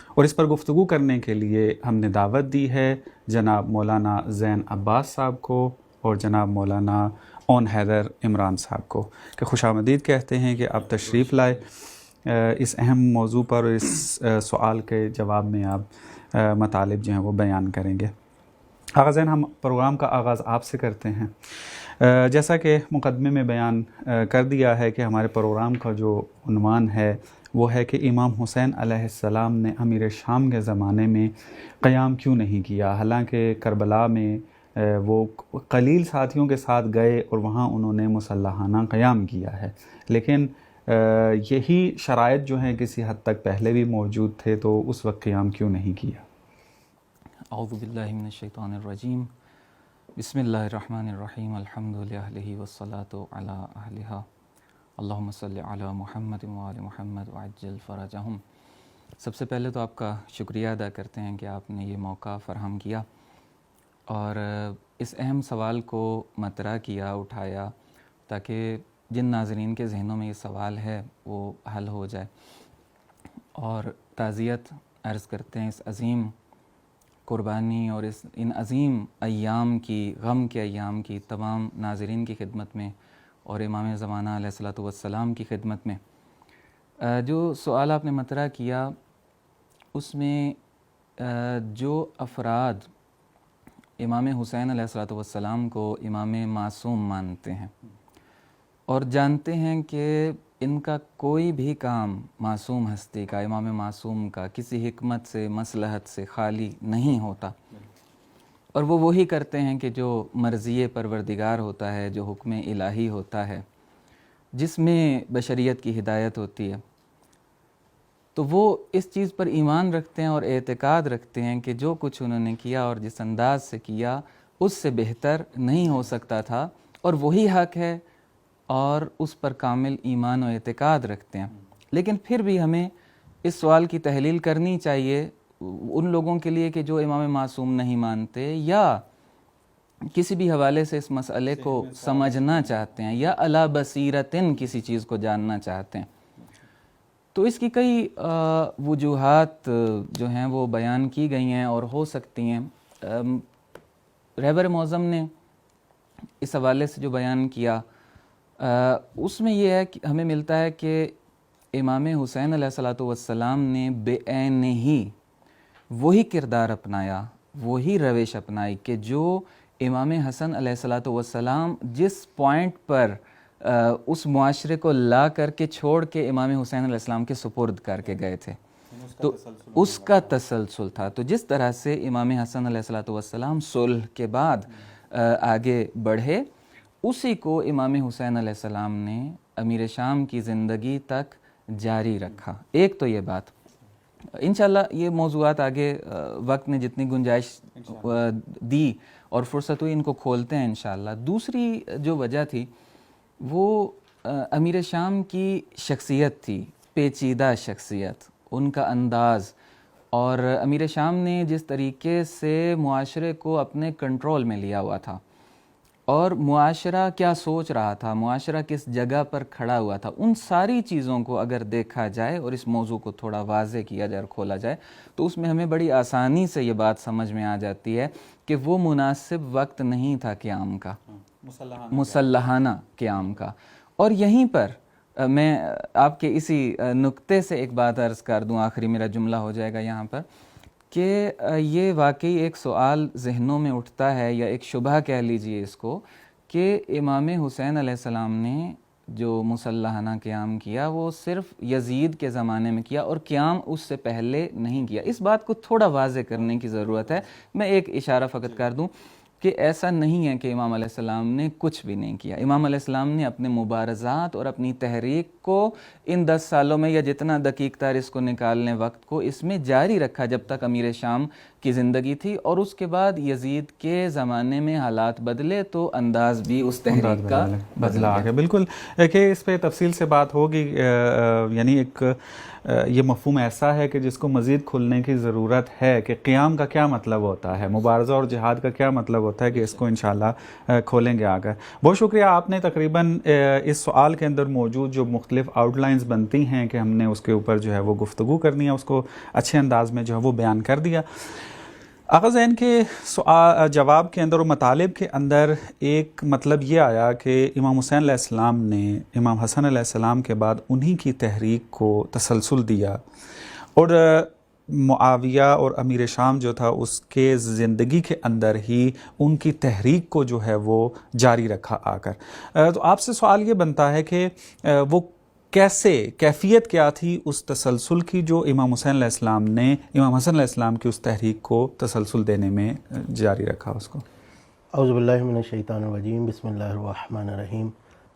S1: اور اس پر گفتگو کرنے کے لیے ہم نے دعوت دی ہے جناب مولانا زین عباس صاحب کو اور جناب مولانا اون حیدر عمران صاحب کو کہ خوش آمدید کہتے ہیں کہ آپ تشریف لائے اس اہم موضوع پر. اور اس سوال کے جواب میں آپ مطالب جو ہیں وہ بیان کریں گے. آغا زین، ہم پروگرام کا آغاز آپ سے کرتے ہیں. جیسا کہ مقدمے میں بیان کر دیا ہے کہ ہمارے پروگرام کا جو عنوان ہے وہ ہے کہ امام حسین علیہ السلام نے امیر شام کے زمانے میں قیام کیوں نہیں کیا، حالانکہ کربلا میں وہ قلیل ساتھیوں کے ساتھ گئے اور وہاں انہوں نے مسلحانہ قیام کیا ہے، لیکن یہی شرائط جو ہیں کسی حد تک پہلے بھی موجود تھے، تو اس وقت قیام کیوں نہیں کیا؟
S6: اعوذ باللہ من الشیطان الرجیم، بسم اللہ الرحمن الرحیم، الحمد للہ والصلاة علی اہلہا، اللہم صلی علی محمد وآل محمد وعجل فرجہم. سب سے پہلے تو آپ کا شکریہ ادا کرتے ہیں کہ آپ نے یہ موقع فراہم کیا اور اس اہم سوال کو مطرح کیا، اٹھایا، تاکہ جن ناظرین کے ذہنوں میں یہ سوال ہے وہ حل ہو جائے. اور تعزیت عرض کرتے ہیں اس عظیم قربانی اور ان عظیم ایام کی، غم کے ایام کی، تمام ناظرین کی خدمت میں اور امام زمانہ علیہ الصلوۃ والسلام کی خدمت میں. جو سوال آپ نے مطرح کیا اس میں جو افراد امام حسین علیہ الصلوۃ والسلام کو امام معصوم مانتے ہیں اور جانتے ہیں کہ ان کا کوئی بھی کام معصوم ہستی کا، امام معصوم کا، کسی حکمت سے، مصلحت سے خالی نہیں ہوتا، اور وہ وہی کرتے ہیں کہ جو مرضی پروردگار ہوتا ہے، جو حکم الہی ہوتا ہے، جس میں بشریت کی ہدایت ہوتی ہے، تو وہ اس چیز پر ایمان رکھتے ہیں اور اعتقاد رکھتے ہیں کہ جو کچھ انہوں نے کیا اور جس انداز سے کیا اس سے بہتر نہیں ہو سکتا تھا، اور وہی حق ہے، اور اس پر کامل ایمان و اعتقاد رکھتے ہیں. لیکن پھر بھی ہمیں اس سوال کی تحلیل کرنی چاہیے ان لوگوں کے لیے کہ جو امام معصوم نہیں مانتے یا کسی بھی حوالے سے اس مسئلے کو سمجھنا چاہتے ہیں یا علی بصیرتن کسی چیز کو جاننا چاہتے ہیں. تو اس کی کئی وجوہات جو ہیں وہ بیان کی گئی ہیں اور ہو سکتی ہیں. رہبر معظم نے اس حوالے سے جو بیان کیا اس میں یہ ہے کہ ہمیں ملتا ہے کہ امام حسین علیہ الصلوۃ والسلام نے بعین ہی وہی کردار اپنایا، وہی روش اپنائی کہ جو امام حسن علیہ الصلوۃ والسلام جس پوائنٹ پر اس معاشرے کو لا کر کے چھوڑ کے امام حسین علیہ السلام کے سپرد کر کے گئے تھے، تو اس کا تسلسل تھا. تو جس طرح سے امام حسن علیہ الصلوۃ والسلام صلح کے بعد آگے بڑھے، اسی کو امام حسین علیہ السلام نے امیر شام کی زندگی تک جاری رکھا. ایک تو یہ بات، انشاءاللہ یہ موضوعات آگے وقت نے جتنی گنجائش دی اور فرصت ہوئی ان کو کھولتے ہیں انشاءاللہ. دوسری جو وجہ تھی وہ امیر شام کی شخصیت تھی، پیچیدہ شخصیت، ان کا انداز، اور امیر شام نے جس طریقے سے معاشرے کو اپنے کنٹرول میں لیا ہوا تھا اور معاشرہ کیا سوچ رہا تھا، معاشرہ کس جگہ پر کھڑا ہوا تھا، ان ساری چیزوں کو اگر دیکھا جائے اور اس موضوع کو تھوڑا واضح کیا جائے اور کھولا جائے تو اس میں ہمیں بڑی آسانی سے یہ بات سمجھ میں آ جاتی ہے کہ وہ مناسب وقت نہیں تھا قیام کا، مسلحانہ قیام کا. اور یہیں پر میں آپ کے اسی نقطے سے ایک بات عرض کر دوں، آخری میرا جملہ ہو جائے گا یہاں پر، کہ یہ واقعی ایک سوال ذہنوں میں اٹھتا ہے یا ایک شبہ کہہ لیجئے اس کو، کہ امام حسین علیہ السلام نے جو مسلحانہ قیام کیا وہ صرف یزید کے زمانے میں کیا اور قیام اس سے پہلے نہیں کیا. اس بات کو تھوڑا واضح کرنے کی ضرورت ہے. میں ایک اشارہ فقط کر دوں کہ ایسا نہیں ہے کہ امام علیہ السلام نے کچھ بھی نہیں کیا. امام علیہ السلام نے اپنے مبارزات اور اپنی تحریک کو ان 10 سالوں میں یا جتنا دقیق تر اس کو نکالنے وقت کو اس میں جاری رکھا جب تک امیر شام کی زندگی تھی, اور اس کے بعد یزید کے زمانے میں حالات بدلے تو انداز بھی اس تحریک کا بدلا
S1: آ گیا. بالکل کہ اس پہ تفصیل سے بات ہوگی. یعنی ایک یہ مفہوم ایسا ہے کہ جس کو مزید کھلنے کی ضرورت ہے کہ قیام کا کیا مطلب ہوتا ہے, مبارزہ اور جہاد کا کیا مطلب ہوتا ہے, کہ اس کو انشاءاللہ کھولیں گے آگے. بہت شکریہ. آپ نے تقریباً اس سوال کے اندر موجود جو مختلف آؤٹ لائنز بنتی ہیں کہ ہم نے اس کے اوپر جو ہے وہ گفتگو کرنی ہے, اس کو اچھے انداز میں جو ہے وہ بیان کر دیا. آغاز ان کے جواب کے اندر اور مطالب کے اندر ایک مطلب یہ آیا کہ امام حسین علیہ السلام نے امام حسن علیہ السلام کے بعد انہی کی تحریک کو تسلسل دیا, اور معاویہ اور امیر شام جو تھا اس کے زندگی کے اندر ہی ان کی تحریک کو جو ہے وہ جاری رکھا آ کر. تو آپ سے سوال یہ بنتا ہے کہ وہ کیسے, کیفیت کیا تھی اس تسلسل کی جو امام حسین علیہ السلام نے امام حسن علیہ السلام کی اس تحریک کو تسلسل دینے میں جاری رکھا اس کو؟
S7: اعوذ باللہ من الشیطان الرجیم. بسم اللہ الرحمن الرحیم.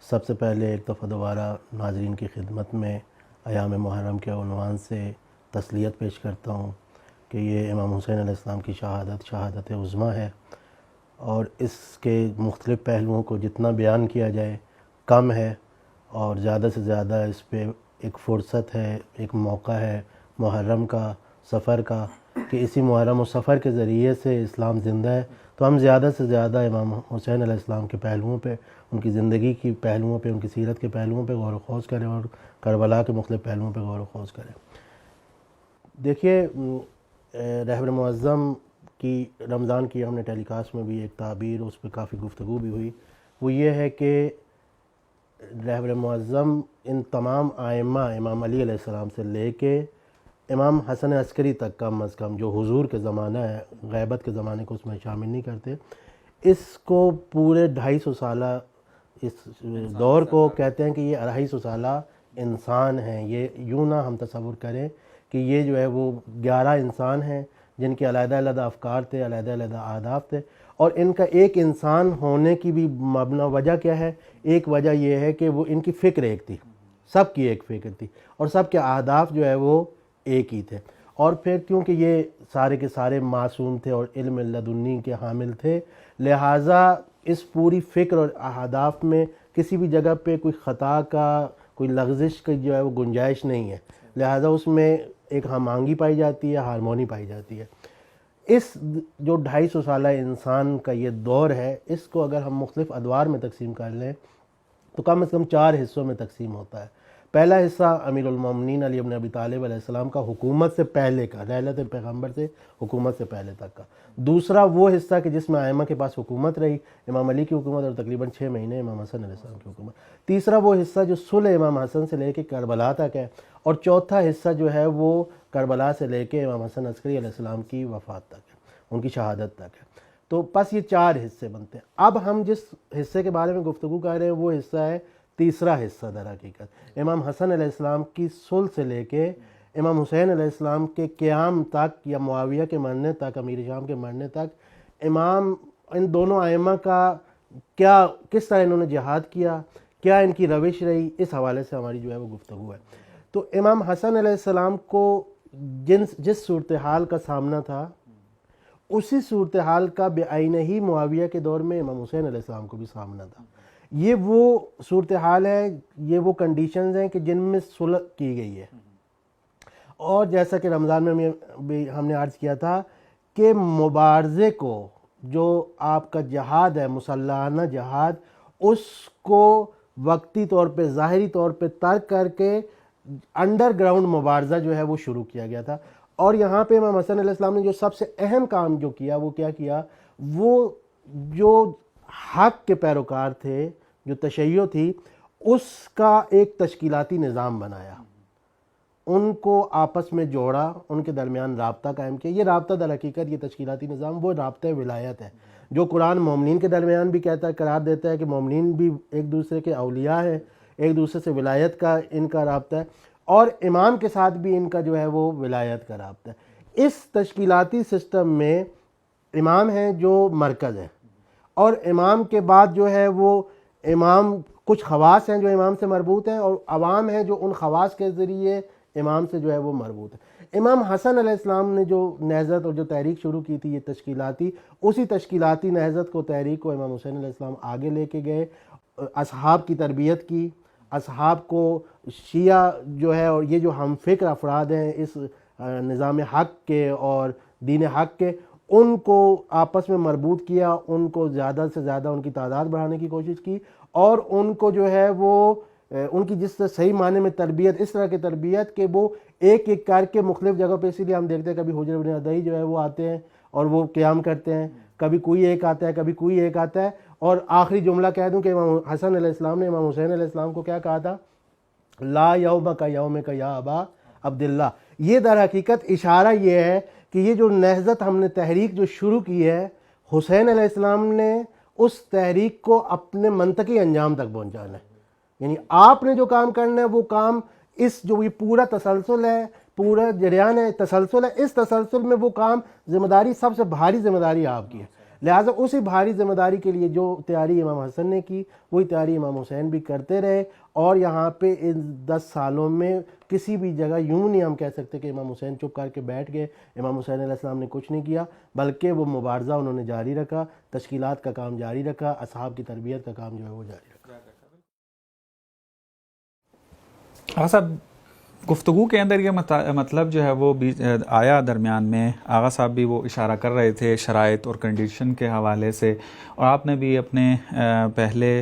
S7: سب سے پہلے ایک دفعہ دوبارہ ناظرین کی خدمت میں ایام محرم کے عنوان سے تسلیت پیش کرتا ہوں کہ یہ امام حسین علیہ السلام کی شہادت عظمیٰ ہے, اور اس کے مختلف پہلوؤں کو جتنا بیان کیا جائے کم ہے, اور زیادہ سے زیادہ اس پہ ایک فرصت ہے, ایک موقع ہے محرم کا, سفر کا, کہ اسی محرم و سفر کے ذریعے سے اسلام زندہ ہے. تو ہم زیادہ سے زیادہ امام حسین علیہ السلام کے پہلوؤں پہ, ان کی زندگی کی پہلوؤں پہ, ان کی سیرت کے پہلوؤں پہ غور و خوض کریں, اور کربلا کے مختلف پہلوؤں پہ غور و خوض کریں. دیکھیے, رہبر معظم کی رمضان کی ہم نے ٹیلی کاسٹ میں بھی ایک تعبیر, اس پہ کافی گفتگو بھی ہوئی, وہ یہ ہے کہ رہبر معظم ان تمام ائمہ امام علی علیہ السلام سے لے کے امام حسن عسکری تک کم از کم, جو حضور کے زمانہ ہے, غیبت کے زمانے کو اس میں شامل نہیں کرتے, اس کو پورے 250 سالہ اس دور کو کہتے ہیں کہ یہ 250 سالہ انسان ہیں. یہ یوں نہ ہم تصور کریں کہ یہ جو ہے وہ 11 انسان ہیں جن کے علیحدہ علیحدہ افکار تھے, علیحدہ علیحدہ اہداف تھے, اور ان کا ایک انسان ہونے کی بھی مبنی وجہ کیا ہے؟ ایک وجہ یہ ہے کہ وہ ان کی فکر ایک تھی, سب کی ایک فکر تھی, اور سب کے اہداف جو ہے وہ ایک ہی تھے. اور پھر کیونکہ یہ سارے کے سارے معصوم تھے اور علم لدنی کے حامل تھے, لہٰذا اس پوری فکر اور اہداف میں کسی بھی جگہ پہ کوئی خطا کا, کوئی لغزش کی جو ہے وہ گنجائش نہیں ہے. لہٰذا اس میں ایک ہم آہنگی پائی جاتی ہے, ہارمونی پائی جاتی ہے. اس جو 250 سالہ انسان کا یہ دور ہے, اس کو اگر ہم مختلف ادوار میں تقسیم کر لیں تو کم از کم 4 حصوں میں تقسیم ہوتا ہے. پہلا حصہ امیر المومنین علی بن ابی طالب علیہ السلام کا حکومت سے پہلے کا, رحلت پیغمبر سے حکومت سے پہلے تک کا. دوسرا وہ حصہ کہ جس میں ائمہ کے پاس حکومت رہی, امام علی کی حکومت اور تقریباً 6 مہینے امام حسن علیہ السلام کی حکومت. تیسرا وہ حصہ جو صلح امام حسن سے لے کے کربلا تک ہے, اور چوتھا حصہ جو ہے وہ کربلا سے لے کے امام حسن عسکری علیہ السلام کی وفات تک ہے, ان کی شہادت تک ہے. تو بس یہ 4 حصے بنتے ہیں. اب ہم جس حصے کے بارے میں گفتگو کر رہے ہیں وہ حصہ ہے تیسرا حصہ در حقیقت, امام حسن علیہ السلام کی صلح سے لے کے امام حسین علیہ السلام کے قیام تک, یا معاویہ کے مرنے تک, امیر شام کے مرنے تک, امام ان دونوں ائمہ کا کیا, کس طرح انہوں نے جہاد کیا, کیا ان کی روش رہی, اس حوالے سے ہماری جو ہے وہ گفتگو ہے. تو امام حسن علیہ السلام کو جس صورتحال کا سامنا تھا, اسی صورتحال کا بعینہ ہی معاویہ کے دور میں امام حسین علیہ السلام کو بھی سامنا تھا. یہ وہ صورتحال ہے, یہ وہ کنڈیشنز ہیں کہ جن میں صلح کی گئی ہے. اور جیسا کہ رمضان میں ہم نے عرض کیا تھا کہ مبارزے کو, جو آپ کا جہاد ہے مسلحانہ جہاد, اس کو وقتی طور پہ, ظاہری طور پہ ترک کر کے انڈر گراؤنڈ مبارزہ جو ہے وہ شروع کیا گیا تھا. اور یہاں پہ امام حسن علیہ السلام نے جو سب سے اہم کام جو کیا وہ کیا کیا, وہ جو حق کے پیروکار تھے, جو تشیع تھی, اس کا ایک تشکیلاتی نظام بنایا, ان کو آپس میں جوڑا, ان کے درمیان رابطہ قائم کیا. یہ رابطہ در حقیقت, یہ تشکیلاتی نظام وہ رابطہ ولایت ہے جو قرآن مومنین کے درمیان بھی کہتا ہے, قرار دیتا ہے کہ مومنین بھی ایک دوسرے کے اولیاء ہیں, ایک دوسرے سے ولایت کا ان کا رابطہ ہے، اور امام کے ساتھ بھی ان کا جو ہے وہ ولایت کا رابطہ ہے۔ اس تشکیلاتی سسٹم میں امام ہیں جو مرکز ہے، اور امام کے بعد جو ہے وہ امام کچھ خواص ہیں جو امام سے مربوط ہیں، اور عوام ہیں جو ان خواص کے ذریعے امام سے جو ہے وہ مربوط ہے۔ امام حسن علیہ السلام نے جو نہضت اور جو تحریک شروع کی تھی یہ تشکیلاتی، اسی تشکیلاتی نہضت کو تحریک کو امام حسین علیہ السلام آگے لے کے گئے، اصحاب کی تربیت کی، اصحاب کو شیعہ جو ہے اور یہ جو ہم فکر افراد ہیں اس نظام حق کے اور دین حق کے، ان کو آپس میں مربوط کیا، ان کو زیادہ سے زیادہ ان کی تعداد بڑھانے کی کوشش کی، اور ان کو جو ہے وہ ان کی جس صحیح معنی میں تربیت، اس طرح کی تربیت کہ وہ ایک ایک کر کے مختلف جگہ پہ، اسی لیے ہم دیکھتے ہیں کبھی حجر بن ادعی جو ہے وہ آتے ہیں اور وہ قیام کرتے ہیں، کبھی کوئی ایک آتا ہے، کبھی کوئی ایک آتا ہے، اور آخری جملہ کہہ دوں کہ امام حسن علیہ السلام نے امام حسین علیہ السلام کو کیا کہا تھا؟ لا یوم کا یوم کا یا ابا عبداللہ۔ یہ در حقیقت اشارہ یہ ہے کہ یہ جو نہضت ہم نے تحریک جو شروع کی ہے، حسین علیہ السلام نے اس تحریک کو اپنے منطقی انجام تک پہنچانا ہے، یعنی آپ نے جو کام کرنا ہے وہ کام، اس جو یہ پورا تسلسل ہے، پورا جریان ہے، تسلسل ہے، اس تسلسل میں وہ کام، ذمہ داری، سب سے بھاری ذمہ داری آپ کی ہے، لہٰذا اسی بھاری ذمہ داری کے لیے جو تیاری امام حسن نے کی وہی تیاری امام حسین بھی کرتے رہے، اور یہاں پہ ان 10 سالوں میں کسی بھی جگہ یوں نہیں ہم کہہ سکتے کہ امام حسین چپ کر کے بیٹھ گئے، امام حسین علیہ السلام نے کچھ نہیں کیا، بلکہ وہ مبارزہ انہوں نے جاری رکھا، تشکیلات کا کام جاری رکھا، اصحاب کی تربیت کا کام جو ہے وہ جاری رکھا۔
S1: آغا صاحب، گفتگو کے اندر یہ مطلب جو ہے وہ آیا درمیان میں، آغا صاحب بھی وہ اشارہ کر رہے تھے شرائط اور کنڈیشن کے حوالے سے، اور آپ نے بھی اپنے پہلے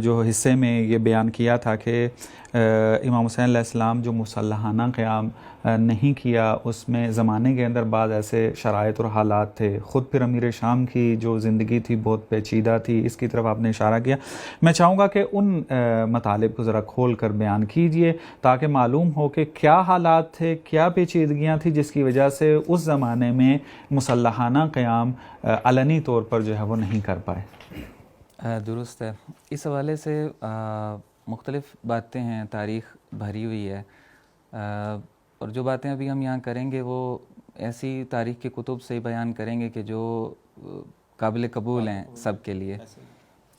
S1: جو حصے میں یہ بیان کیا تھا کہ امام حسین علیہ السلام جو مسلحانہ قیام نہیں کیا، اس میں زمانے کے اندر بعض ایسے شرائط اور حالات تھے، خود پھر امیر شام کی جو زندگی تھی بہت پیچیدہ تھی، اس کی طرف آپ نے اشارہ کیا۔ میں چاہوں گا کہ ان مطالب کو ذرا کھول کر بیان کیجئے تاکہ معلوم ہو کہ کیا حالات تھے، کیا پیچیدگیاں تھیں جس کی وجہ سے اس زمانے میں مسلحانہ قیام علنی طور پر جو ہے وہ نہیں کر پائے۔
S6: درست ہے، اس حوالے سے مختلف باتیں ہیں، تاریخ بھری ہوئی ہے، اور جو باتیں ابھی ہم یہاں کریں گے وہ ایسی تاریخ کے کتب سے بیان کریں گے کہ جو قابل قبول ہیں سب کے لیے،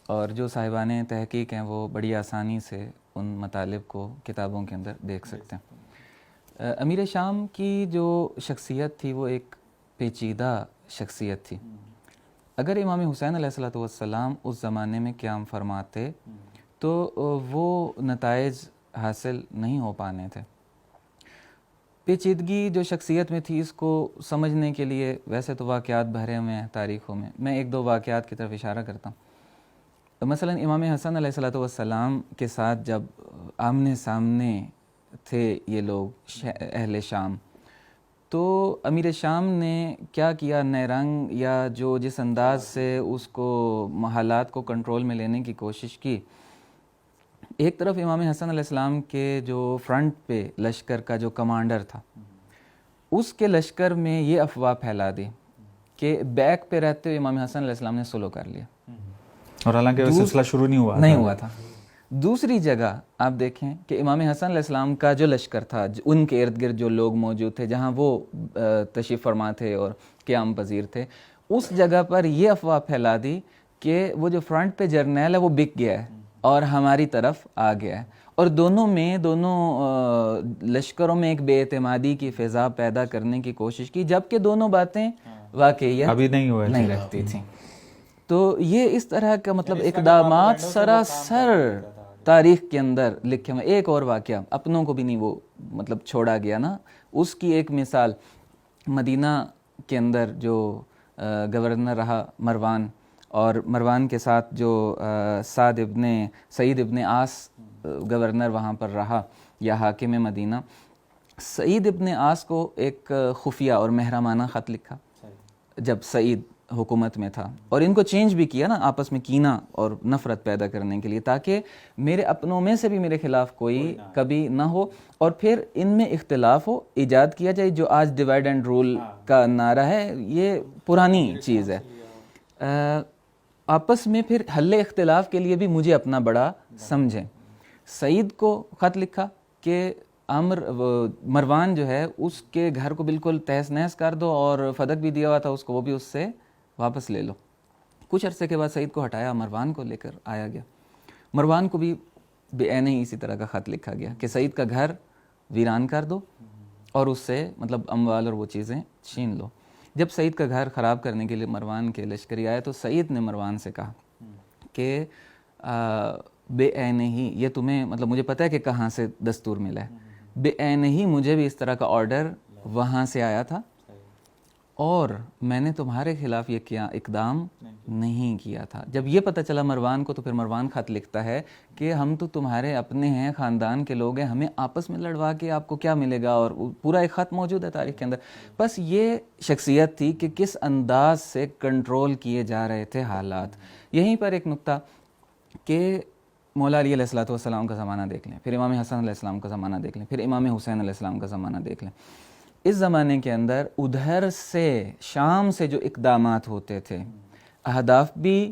S6: اور جو صاحبان تحقیق ہیں وہ بڑی آسانی سے ان مطالب کو کتابوں کے اندر دیکھ سکتے ہیں۔ امیر شام کی جو شخصیت تھی وہ ایک پیچیدہ شخصیت تھی۔ اگر امام حسین علیہ السلام اس زمانے میں قیام فرماتے تو وہ نتائج حاصل نہیں ہو پانے تھے۔ پیچیدگی جو شخصیت میں تھی، اس کو سمجھنے کے لیے ویسے تو واقعات بھرے ہوئے ہیں تاریخوں میں ایک دو واقعات کی طرف اشارہ کرتا ہوں۔ مثلا امام حسن علیہ السلام کے ساتھ جب آمنے سامنے تھے یہ لوگ اہل شام، تو امیر شام نے کیا کیا، نئے رنگ یا جو جس انداز سے اس کو حالات کو کنٹرول میں لینے کی کوشش کی، ایک طرف امام حسن علیہ السلام کے جو فرنٹ پہ لشکر کا جو کمانڈر تھا، اس کے لشکر میں یہ افواہ پھیلا دی کہ بیک پہ رہتے ہوئے امام حسن علیہ السلام نے سلو کر لیا،
S1: اور حالانکہ وہ سلسلہ شروع نہیں ہوا تھا۔
S6: دوسری جگہ آپ دیکھیں کہ امام حسن علیہ السلام کا جو لشکر تھا، ان کے ارد گرد جو لوگ موجود تھے جہاں وہ تشریف فرما تھے اور قیام پذیر تھے، اس جگہ پر یہ افواہ پھیلا دی کہ وہ جو فرنٹ پہ جرنیل ہے وہ بک گیا ہے اور ہماری طرف آ گیا ہے، اور دونوں لشکروں میں ایک بے اعتمادی کی فضا پیدا کرنے کی کوشش کی، جبکہ دونوں باتیں واقعیت
S1: ابھی نہیں
S6: رکھتی تھیں۔ تو یہ اس طرح کا مطلب اقدامات سراسر تاریخ کے اندر لکھے ہوئے۔ ایک اور واقعہ، اپنوں کو بھی نہیں وہ مطلب چھوڑا گیا نا، اس کی ایک مثال مدینہ کے اندر جو گورنر رہا مروان، اور مروان کے ساتھ جو سعید ابن عاص گورنر وہاں پر رہا یا حاکم مدینہ، سعید ابن عاص کو ایک خفیہ اور محرمانہ خط لکھا جب سعید حکومت میں تھا، اور ان کو چینج بھی کیا نا آپس میں کینہ اور نفرت پیدا کرنے کے لیے، تاکہ میرے اپنوں میں سے بھی میرے خلاف کوئی کبھی نہ ہو، اور پھر ان میں اختلاف ہو، ایجاد کیا جائے۔ جو آج ڈیوائڈ اینڈ رول کا نعرہ ہے، یہ پرانی چیز ہے۔ آپس میں پھر حل اختلاف کے لیے بھی مجھے اپنا بڑا سمجھیں۔ سعید کو خط لکھا کہ مروان جو ہے اس کے گھر کو بالکل تہس نہس کر دو، اور فدق بھی دیا ہوا تھا اس کو، وہ بھی اس سے واپس لے لو۔ کچھ عرصے کے بعد سعید کو ہٹایا، مروان کو لے کر آیا گیا۔ مروان کو بھی بے عین ہی اسی طرح کا خط لکھا گیا کہ سعید کا گھر ویران کر دو اور اس سے مطلب اموال اور وہ چیزیں چھین لو۔ جب سعید کا گھر خراب کرنے کے لیے مروان کے لشکری آئے تو سعید نے مروان سے کہا کہ بے عین ہی یہ تمہیں مطلب مجھے پتہ ہے کہ کہاں سے دستور ملا ہے، بے عین ہی مجھے بھی اس طرح کا آرڈر وہاں سے آیا تھا اور میں نے تمہارے خلاف یہ کیا اقدام نہیں کیا تھا۔ جب یہ پتہ چلا مروان کو تو پھر مروان خط لکھتا ہے کہ ہم تو تمہارے اپنے ہیں، خاندان کے لوگ ہیں، ہمیں آپس میں لڑوا کے آپ کو کیا ملے گا، اور پورا ایک خط موجود ہے تاریخ کے اندر۔ بس یہ شخصیت تھی کہ کس انداز سے کنٹرول کیے جا رہے تھے حالات۔ یہیں پر ایک نقطہ کہ مولا علی علیہ السلام کا زمانہ دیکھ لیں، پھر امام حسن علیہ السلام کا زمانہ دیکھ لیں، پھر امام حسین علیہ السلام کا زمانہ دیکھ لیں۔ اس زمانے کے اندر ادھر سے شام سے جو اقدامات ہوتے تھے، اہداف بھی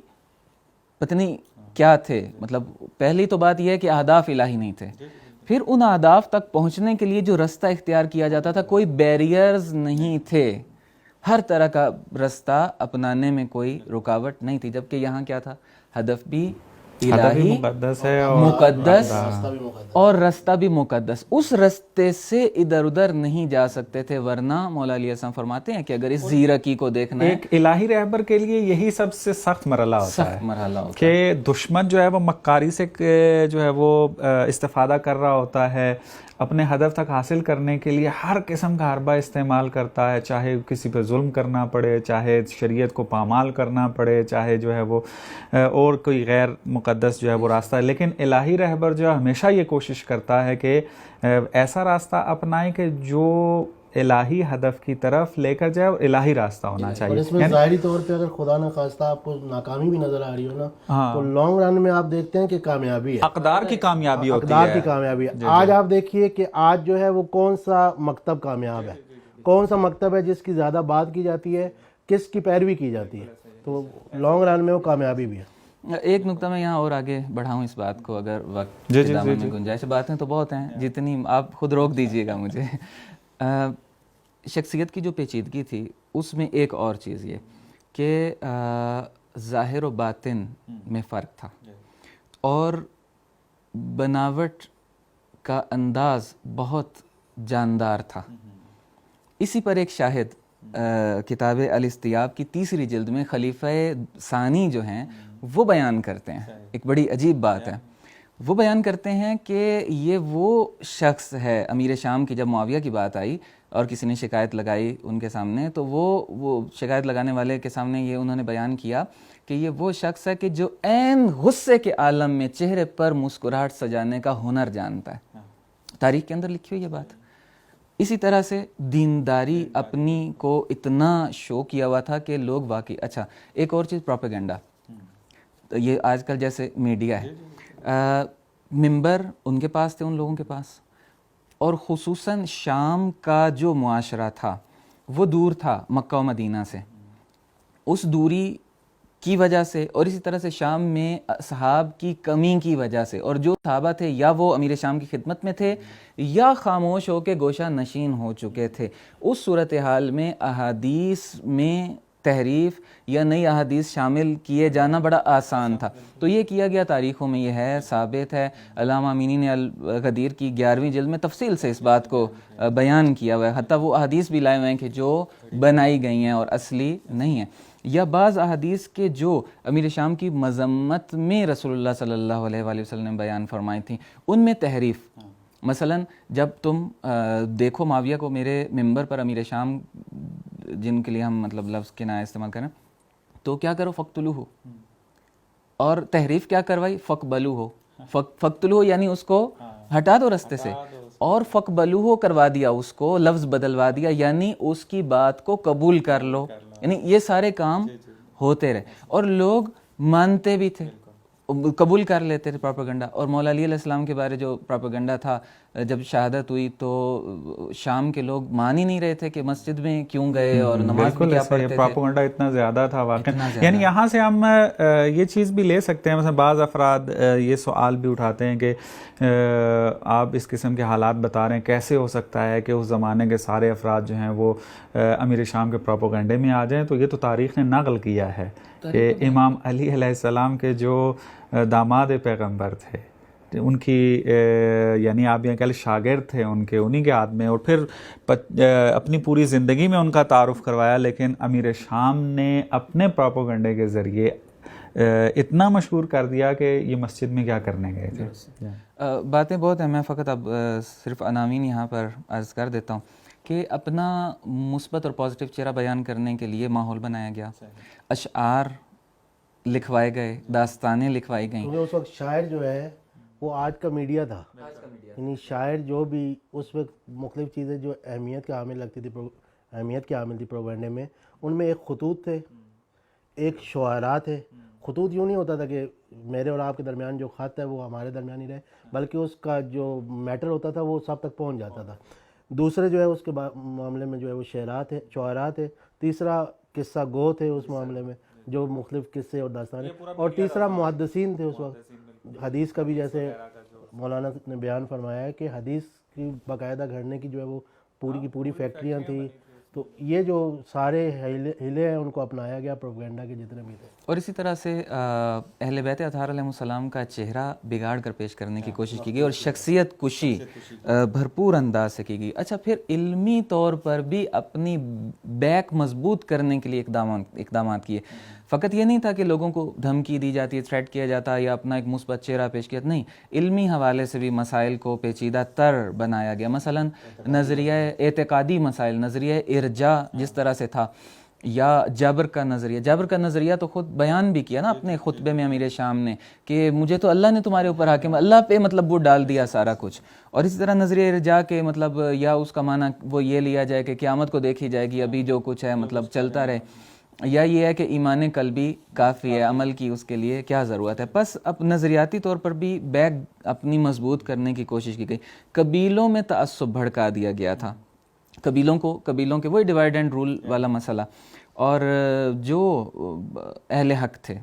S6: پتہ نہیں کیا تھے، مطلب پہلی تو بات یہ ہے کہ اہداف الہی نہیں تھے، پھر ان اہداف تک پہنچنے کے لیے جو رستہ اختیار کیا جاتا تھا کوئی بیریئرز نہیں تھے، ہر طرح کا رستہ اپنانے میں کوئی رکاوٹ نہیں تھی، جبکہ یہاں کیا تھا، ہدف بھی الہی
S1: مقدس ہے
S6: مقدس اور رستہ بھی مقدس، اس رستے سے ادھر ادھر نہیں جا سکتے تھے، ورنہ مولا علیہ السلام فرماتے ہیں کہ اگر اس زیرکی کو دیکھنا ہے،
S1: ایک الہی رہبر کے لیے یہی سب سے سخت مرحلہ ہوتا ہے،
S6: سخت مرحلہ ہوتا ہے
S1: کہ دشمن جو ہے وہ مکاری سے جو ہے وہ استفادہ کر رہا ہوتا ہے، اپنے ہدف تک حاصل کرنے کے لیے ہر قسم کا حربہ استعمال کرتا ہے، چاہے کسی پہ ظلم کرنا پڑے، چاہے شریعت کو پامال کرنا پڑے، چاہے جو ہے وہ اور کوئی غیر مقدس جو ہے وہ راستہ ہے، لیکن الہی رہبر جو ہے ہمیشہ یہ کوشش کرتا ہے کہ ایسا راستہ اپنائے کہ جو الہی ہدف کی طرف لے کر جائے، اور الہی راستہ ہونا
S7: اور
S1: چاہیے۔
S7: اس میں ظاہری طور پہ اگر خدا نہ خواستہ آپ کو ناکامی بھی نظر آ رہی ہو نا، تو لانگ رن میں آپ دیکھتے ہیں کہ کامیابی ہے،
S1: اقدار کی کامیابی ہوتی ہے،
S7: اقدار کی کامیابی ہے۔ آج آپ دیکھیے کہ آج جو ہے وہ کون سا مکتب کامیاب ہے، کون سا مکتب ہے جس کی زیادہ بات کی جاتی ہے، کس کی پیروی کی جاتی ہے، تو لانگ رن میں وہ کامیابی بھی ہے۔
S6: ایک نقطہ میں یہاں اور آگے بڑھاؤں اس بات کو، اگر وقت کے دامن میں گنجائش، باتیں تو بہت ہیں، جتنی آپ خود روک دیجئے گا مجھے۔ شخصیت کی جو پیچیدگی تھی اس میں ایک اور چیز یہ کہ ظاہر و باطن میں فرق تھا، اور بناوٹ کا انداز بہت جاندار تھا۔ اسی پر ایک شاہد کتاب الاستیاب کی 3 جلد میں خلیفہ ثانی جو ہیں وہ بیان کرتے ہیں، ایک بڑی عجیب بات ہے، وہ بیان کرتے ہیں کہ یہ وہ شخص ہے، امیر شام کی جب معاویہ کی بات آئی اور کسی نے شکایت لگائی ان کے سامنے، تو وہ شکایت لگانے والے کے سامنے یہ انہوں نے بیان کیا کہ یہ وہ شخص ہے کہ جو عین غصے کے عالم میں چہرے پر مسکراہٹ سجانے کا ہنر جانتا ہے۔ تاریخ کے اندر لکھی ہوئی یہ بات۔ اسی طرح سے دینداری اپنی کو اتنا شو کیا ہوا تھا کہ لوگ واقعی اچھا، ایک اور چیز پروپیگنڈا، یہ آج کل جیسے میڈیا ہے، ممبر ان کے پاس تھے، ان لوگوں کے پاس، اور خصوصاً شام کا جو معاشرہ تھا وہ دور تھا مکہ و مدینہ سے، اس دوری کی وجہ سے، اور اسی طرح سے شام میں اصحاب کی کمی کی وجہ سے، اور جو صحابہ تھے یا وہ امیر شام کی خدمت میں تھے یا خاموش ہو کے گوشہ نشین ہو چکے تھے، اس صورتحال میں احادیث میں تحریف یا نئی احادیث شامل کیے جانا بڑا آسان تھا، تو یہ کیا گیا۔ تاریخوں میں یہ ہے، ثابت ہے، علامہ امینی نے الغدیر کی 11ویں جلد میں تفصیل سے اس بات کو بیان کیا ہوا ہے، حتیٰ وہ احادیث بھی لائے ہوئے ہیں کہ جو بنائی گئی ہیں اور اصلی نہیں ہیں، یا بعض احادیث کے جو امیر شام کی مذمت میں رسول اللہ صلی اللہ علیہ وآلہ وسلم نے بیان فرمائی تھیں، ان میں تحریف، مثلا جب تم دیکھو معاویہ کو میرے ممبر پر امیر شام، جن کے لیے ہم مطلب لفظ کنایہ استعمال کریں، تو کیا کرو، فقتلوہ، اور تحریف کیا کروائی، فقبلوہ، فقتلوہ یعنی اس کو ہٹا دو رستے سے، اور فقبلوہ کروا دیا، اس کو لفظ بدلوا دیا، یعنی اس کی بات کو قبول کر لو، یعنی یہ سارے کام ہوتے رہے اور لوگ مانتے بھی تھے، قبول کر لیتے تھے پروپیگنڈا. اور مولا علی علیہ السلام کے بارے جو پروپیگنڈا تھا جب شہادت ہوئی تو شام کے لوگ مان ہی نہیں رہے تھے کہ مسجد میں کیوں گئے اور نماز بھی کیا پڑھتے تھے.
S1: پروپیگنڈا اتنا زیادہ تھا واقعا. یعنی یہاں سے ہم یہ چیز بھی لے سکتے ہیں, مثلا بعض افراد یہ سوال بھی اٹھاتے ہیں کہ آپ اس قسم کے حالات بتا رہے ہیں, کیسے ہو سکتا ہے کہ اس زمانے کے سارے افراد جو ہیں وہ امیر شام کے پروپیگنڈے میں آ جائیں. تو یہ تو تاریخ نے نقل کیا ہے کہ امام علی علیہ السلام کے جو داماد پیغمبر تھے, ان کی یعنی آپ یہ کہہ شاگرد تھے ان کے, انہی کے ہاتھ میں, اور پھر اپنی پوری زندگی میں ان کا تعارف کروایا. لیکن امیر شام نے اپنے پروپیگنڈے کے ذریعے اتنا مشہور کر دیا کہ یہ مسجد میں کیا کرنے گئے تھے.
S6: باتیں بہت ہیں, میں فقط اب صرف عناوین یہاں پر عرض کر دیتا ہوں کہ اپنا مثبت اور پازیٹیو چہرہ بیان کرنے کے لیے ماحول بنایا گیا, اشعار لکھوائے گئے, داستانیں لکھوائی گئیں.
S7: اس وقت شاعر جو ہے وہ آج کا میڈیا تھا, یعنی شاعر جو بھی اس وقت مختلف چیزیں جو اہمیت کے حامل لگتی تھی, اہمیت کے حامل تھی پروپیگنڈے میں, ان میں ایک خطوط تھے, ایک شعراء تھے. خطوط یوں نہیں ہوتا تھا کہ میرے اور آپ کے درمیان جو خط ہے وہ ہمارے درمیان ہی رہے, بلکہ اس کا جو میٹر ہوتا تھا وہ سب تک پہنچ جاتا تھا. دوسرے جو ہے اس کے معاملے میں جو ہے وہ شعراء تھے. تیسرا قصہ گو تھے اس معاملے میں, جو مختلف قصے اور داستانیں. اور تیسرا محدثین تھے اس وقت. حدیث کا بھی جیسے مولانا نے بیان فرمایا ہے کہ حدیث کی باقاعدہ گھڑنے کی جو ہے وہ پوری کی پوری فیکٹریاں تھیں. تو یہ جو سارے ہیلے ہیں ان کو اپنایا گیا پروپیگنڈا کے جتنے بھی تھے.
S6: اور اسی طرح سے اہل بیت اطہار علیہ السلام کا چہرہ بگاڑ کر پیش کرنے کی کوشش کی گئی اور شخصیت کشی بھرپور انداز سے کی گئی. اچھا, پھر علمی طور پر بھی اپنی بیک مضبوط کرنے کے لیے اقدامات کیے. فقط یہ نہیں تھا کہ لوگوں کو دھمکی دی جاتی ہے, تھریٹ کیا جاتا ہے یا اپنا ایک مثبت چہرہ پیش کیا, نہیں, علمی حوالے سے بھی مسائل کو پیچیدہ تر بنایا گیا. مثلا نظریہ اعتقادی مسائل, نظریہ ارجاء جس طرح سے تھا, یا جبر کا نظریہ تو خود بیان بھی کیا نا اپنے خطبے میں امیر شام نے کہ مجھے تو اللہ نے تمہارے اوپر حاکم, اللہ پہ مطلب وہ ڈال دیا سارا کچھ. اور اسی طرح نظریہ ارجاء کے مطلب یا اس کا معنی وہ یہ لیا جائے کہ قیامت کو دیکھی جائے گی, ابھی جو کچھ ہے مطلب چلتا رہے, یا یہ ہے کہ ایمان قلبی کافی ہے, عمل کی اس کے لیے کیا ضرورت ہے. بس اب نظریاتی طور پر بھی بیک اپنی مضبوط کرنے کی کوشش کی گئی. قبیلوں میں تعصب بھڑکا دیا گیا تھا, قبیلوں کے وہی ڈیوائڈ اینڈ رول والا مسئلہ. اور جو اہل حق تھے,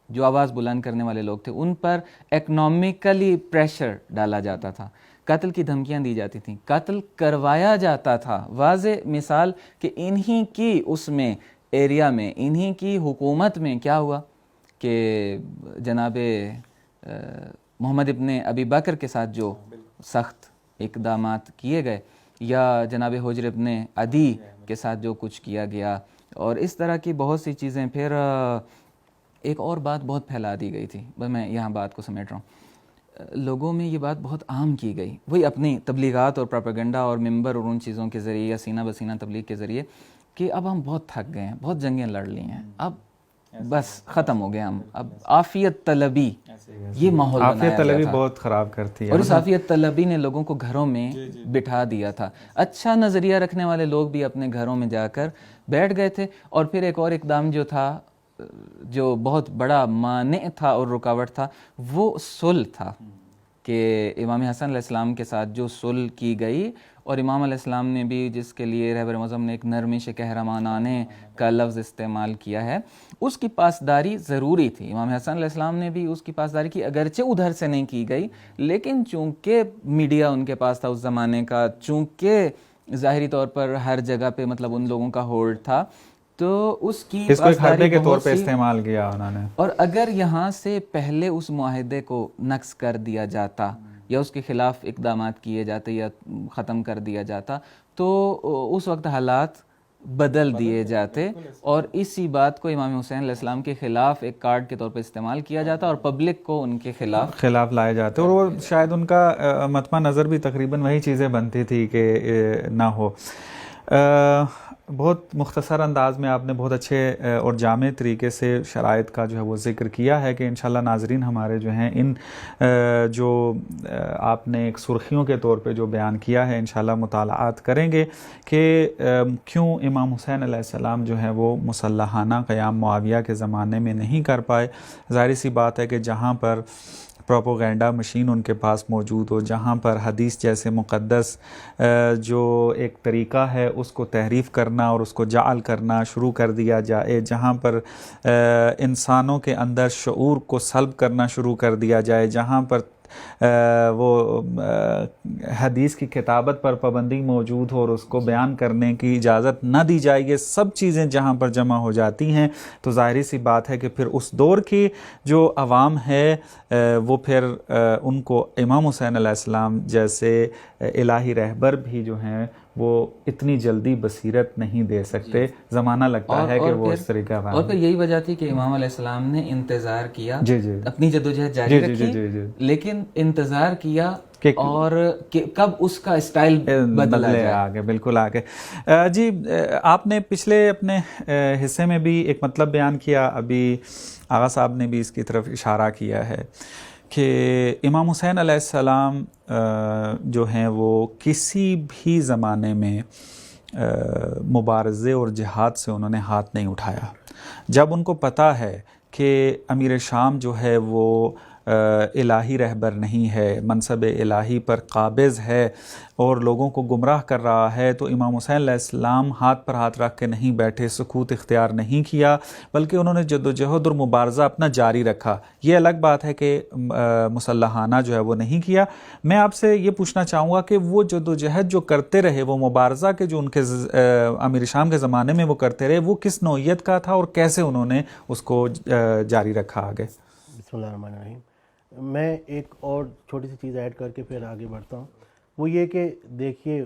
S6: جو آواز بلند کرنے والے لوگ تھے, ان پر اکنامکلی پریشر ڈالا جاتا تھا, قتل کی دھمکیاں دی جاتی تھیں, قتل کروایا جاتا تھا. واضح مثال کہ انہی کی اس میں ایریا میں, انہی کی حکومت میں کیا ہوا کہ جناب محمد ابن ابی بکر کے ساتھ جو سخت اقدامات کیے گئے, یا جناب حجر ابن عدی کے ساتھ جو کچھ کیا گیا, اور اس طرح کی بہت سی چیزیں. پھر ایک اور بات بہت پھیلا دی گئی تھی, بس میں یہاں بات کو سمیٹ رہا ہوں, لوگوں میں یہ بات بہت عام کی گئی, وہی اپنی تبلیغات اور پروپیگنڈا اور ممبر اور ان چیزوں کے ذریعے یا سینہ بسینہ تبلیغ کے ذریعے, کہ اب ہم بہت تھک گئے ہیں, بہت جنگیں لڑ لی ہیں, اب بس ختم ہو گیا ہم, اب عافیت طلبی یہ ماحول بنایا گیا تھا. عافیت طلبی
S1: بہت خراب کرتی ہے,
S6: اور اس عافیت طلبی نے لوگوں کو گھروں میں بٹھا دیا تھا. اچھا نظریہ رکھنے والے لوگ بھی اپنے گھروں میں جا کر بیٹھ گئے تھے. اور پھر ایک اور اقدام جو تھا, جو بہت بڑا مانع تھا اور رکاوٹ تھا, وہ صلح تھا, کہ امام حسن علیہ السلام کے ساتھ جو صلح کی گئی, اور امام علیہ السلام نے بھی جس کے لیے رہبر معظم نے ایک نرمش قہرمانانہ کا لفظ استعمال کیا ہے, اس کی پاسداری ضروری تھی. امام حسن علیہ السلام نے بھی اس کی پاسداری کی, اگرچہ ادھر سے نہیں کی گئی, لیکن چونکہ میڈیا ان کے پاس تھا اس زمانے کا, چونکہ ظاہری طور پر ہر جگہ پہ مطلب ان لوگوں کا ہولڈ تھا, تو اس کی
S1: اس کو ایک حربے کے طور پہ استعمال کیا انہوں نے.
S6: اور اگر یہاں سے پہلے اس معاہدے کو نقض کر دیا جاتا یا اس کے خلاف اقدامات کیے جاتے یا ختم کر دیا جاتا, تو اس وقت حالات بدل دیے جاتے, اور اسی بات کو امام حسین علیہ السلام کے خلاف ایک کارڈ کے طور پر استعمال کیا جاتا, اور پبلک کو ان کے خلاف
S1: لائے جاتے. اور وہ شاید ان کا مطمع نظر بھی تقریباً وہی چیزیں بنتی تھی کہ نہ ہو. بہت مختصر انداز میں آپ نے بہت اچھے اور جامع طریقے سے شرائط کا جو ہے وہ ذکر کیا ہے کہ انشاءاللہ ناظرین ہمارے جو ہیں ان جو آپ نے ایک سرخیوں کے طور پہ جو بیان کیا ہے انشاءاللہ مطالعات کریں گے کہ کیوں امام حسین علیہ السلام جو ہے وہ مسلحانہ قیام معاویہ کے زمانے میں نہیں کر پائے. ظاہر سی بات ہے کہ جہاں پر پروپوگینڈا مشین ان کے پاس موجود ہو، جہاں پر حدیث جیسے مقدس جو ایک طریقہ ہے اس کو تحریف کرنا اور اس کو جعل کرنا شروع کر دیا جائے، جہاں پر انسانوں کے اندر شعور کو سلب کرنا شروع کر دیا جائے، جہاں پر وہ حدیث کی کتابت پر پابندی موجود ہو اور اس کو بیان کرنے کی اجازت نہ دی جائے، یہ سب چیزیں جہاں پر جمع ہو جاتی ہیں تو ظاہری سی بات ہے کہ پھر اس دور کی جو عوام ہے وہ پھر ان کو امام حسین علیہ السلام جیسے الہی رہبر بھی جو ہیں وہ اتنی جلدی بصیرت نہیں دے سکتے. زمانہ لگتا ہے کہ وہ اس طریقہ کا.
S6: اور پھر یہی وجہ تھی کہ امام علیہ السلام نے انتظار کیا،
S1: جی جی
S6: اپنی جدوجہد جاری رکھی، لیکن انتظار کیا اور کب اس کا اسٹائل بدلے
S1: آگے بالکل آگے. جی آپ نے پچھلے اپنے حصے میں بھی ایک مطلب بیان کیا، ابھی آغا صاحب نے بھی اس کی طرف اشارہ کیا ہے کہ امام حسین علیہ السلام جو ہیں وہ کسی بھی زمانے میں مبارزے اور جہاد سے انہوں نے ہاتھ نہیں اٹھایا. جب ان کو پتہ ہے کہ امیر شام جو ہے وہ الہی رہبر نہیں ہے، منصب الہی پر قابض ہے اور لوگوں کو گمراہ کر رہا ہے، تو امام حسین علیہ السلام ہاتھ پر ہاتھ رکھ کے نہیں بیٹھے، سکوت اختیار نہیں کیا، بلکہ انہوں نے جد و جہد اور مبارزہ اپنا جاری رکھا. یہ الگ بات ہے کہ مسلحانہ جو ہے وہ نہیں کیا. میں آپ سے یہ پوچھنا چاہوں گا کہ وہ جد و جہد جو کرتے رہے، وہ مبارزہ کے جو ان کے امیر شام کے زمانے میں وہ کرتے رہے، وہ کس نوعیت کا تھا اور کیسے انہوں نے اس کو جاری رکھا آگے؟
S7: بسم اللہ الرحمن الرحیم. میں ایک اور چھوٹی سی چیز ایڈ کر کے پھر آگے بڑھتا ہوں. وہ یہ کہ دیکھیے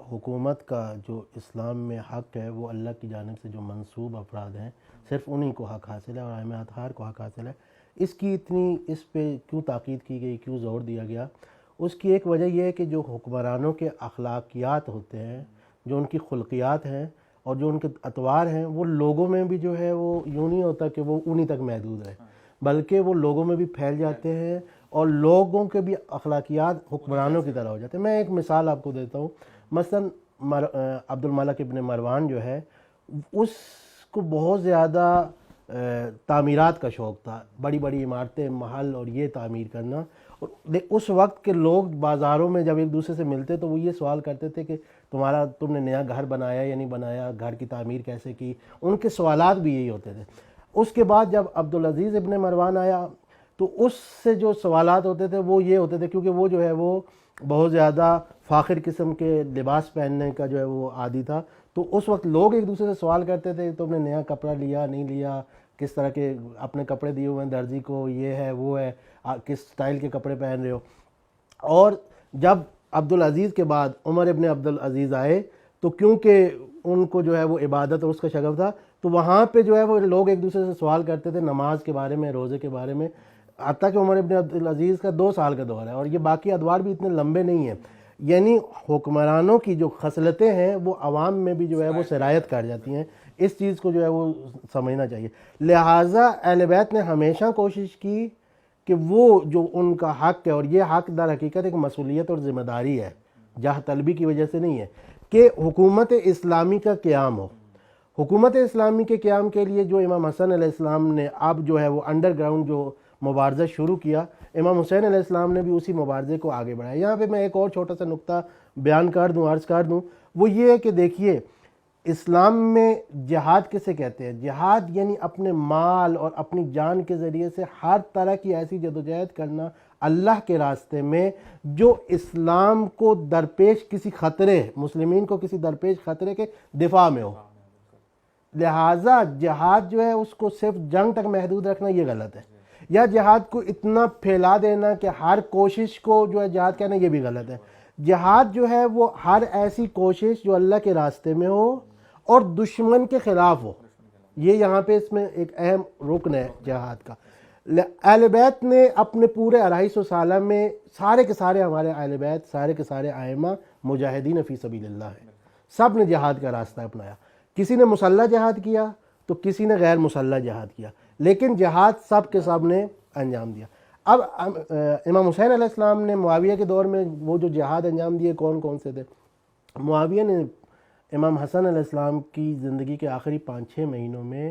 S7: حکومت کا جو اسلام میں حق ہے وہ اللہ کی جانب سے جو منصوب افراد ہیں صرف انہی کو حق حاصل ہے اور ائمہ اطہار کو حق حاصل ہے. اس کی اتنی اس پہ کیوں تاکید کی گئی، کیوں زور دیا گیا؟ اس کی ایک وجہ یہ ہے کہ جو حکمرانوں کے اخلاقیات ہوتے ہیں، جو ان کی خلقیات ہیں اور جو ان کے اطوار ہیں، وہ لوگوں میں بھی جو ہے وہ یوں نہیں ہوتا کہ وہ انہی تک محدود ہے، بلکہ وہ لوگوں میں بھی پھیل جاتے ہیں اور لوگوں کے بھی اخلاقیات حکمرانوں کی طرح ہو جاتے ہیں. میں ایک مثال آپ کو دیتا ہوں. مثلا عبد الملک ابن مروان جو ہے، اس کو بہت زیادہ تعمیرات کا شوق تھا، بڑی بڑی عمارتیں، محل اور یہ تعمیر کرنا. اور اس وقت کے لوگ بازاروں میں جب ایک دوسرے سے ملتے تو وہ یہ سوال کرتے تھے کہ تم نے نیا گھر بنایا یا نہیں بنایا، گھر کی تعمیر کیسے کی. ان کے سوالات بھی یہی ہوتے تھے. اس کے بعد جب عبدالعزیز ابن مروان آیا تو اس سے جو سوالات ہوتے تھے وہ یہ ہوتے تھے، کیونکہ وہ جو ہے وہ بہت زیادہ فاخر قسم کے لباس پہننے کا جو ہے وہ عادی تھا. تو اس وقت لوگ ایک دوسرے سے سوال کرتے تھے تم نے نیا کپڑا لیا نہیں لیا، کس طرح کے اپنے کپڑے دیے ہوئے ہیں درزی کو، یہ ہے وہ ہے، کس سٹائل کے کپڑے پہن رہے ہو. اور جب عبدالعزیز کے بعد عمر ابن عبدالعزیز آئے تو کیونکہ ان کو جو ہے وہ عبادت اور اس کا شغف تھا تو وہاں پہ جو ہے وہ لوگ ایک دوسرے سے سوال کرتے تھے نماز کے بارے میں، روزے کے بارے میں. حتیٰ کہ عمر ابن عبدالعزیز کا 2 سال کا دور ہے اور یہ باقی ادوار بھی اتنے لمبے نہیں ہیں. یعنی حکمرانوں کی جو خصلتیں ہیں وہ عوام میں بھی جو ہے وہ سرایت کر جاتی ہیں. اس چیز کو جو ہے وہ سمجھنا چاہیے. لہٰذا اہل بیت نے ہمیشہ کوشش کی کہ وہ جو ان کا حق ہے، اور یہ حق در حقیقت ایک مسئولیت اور ذمہ داری ہے، جاہ طلبی کی وجہ سے نہیں ہے، کہ حکومت اسلامی کا قیام ہو. حکومت اسلامی کے قیام کے لیے جو امام حسن علیہ السلام نے اب جو ہے وہ انڈر گراؤنڈ جو مبارزہ شروع کیا، امام حسین علیہ السلام نے بھی اسی مبارزے کو آگے بڑھایا. یہاں پہ میں ایک اور چھوٹا سا نقطہ بیان کر دوں، عرض کر دوں. وہ یہ ہے کہ دیکھیے اسلام میں جہاد کسے کہتے ہیں؟ جہاد یعنی اپنے مال اور اپنی جان کے ذریعے سے ہر طرح کی ایسی جدوجہد کرنا اللہ کے راستے میں جو اسلام کو درپیش کسی خطرے، مسلمین کو کسی درپیش خطرے کے دفاع میں ہو. لہٰذا جہاد جو ہے اس کو صرف جنگ تک محدود رکھنا یہ غلط ہے، یا جہاد کو اتنا پھیلا دینا کہ ہر کوشش کو جو ہے جہاد کہنا یہ بھی غلط ہے. جہاد جو ہے وہ ہر ایسی کوشش جو اللہ کے راستے میں ہو اور دشمن کے خلاف ہو. یہ یہاں پہ اس میں ایک اہم رکن ہے جہاد کا. اہل بیت نے اپنے پورے 250 سالہ میں سارے کے سارے ہمارے اہل بیت، سارے کے سارے ائمہ مجاہدین فی سبیل اللہ ہیں. سب نے جہاد کا راستہ اپنایا. کسی نے مسلح جہاد کیا تو کسی نے غیر مسلح جہاد کیا, لیکن جہاد سب کے سب نے انجام دیا. اب امام حسین علیہ السلام نے معاویہ کے دور میں وہ جو جہاد انجام دیے کون کون سے تھے؟ معاویہ نے امام حسن علیہ السلام کی زندگی کے آخری 5-6 مہینوں میں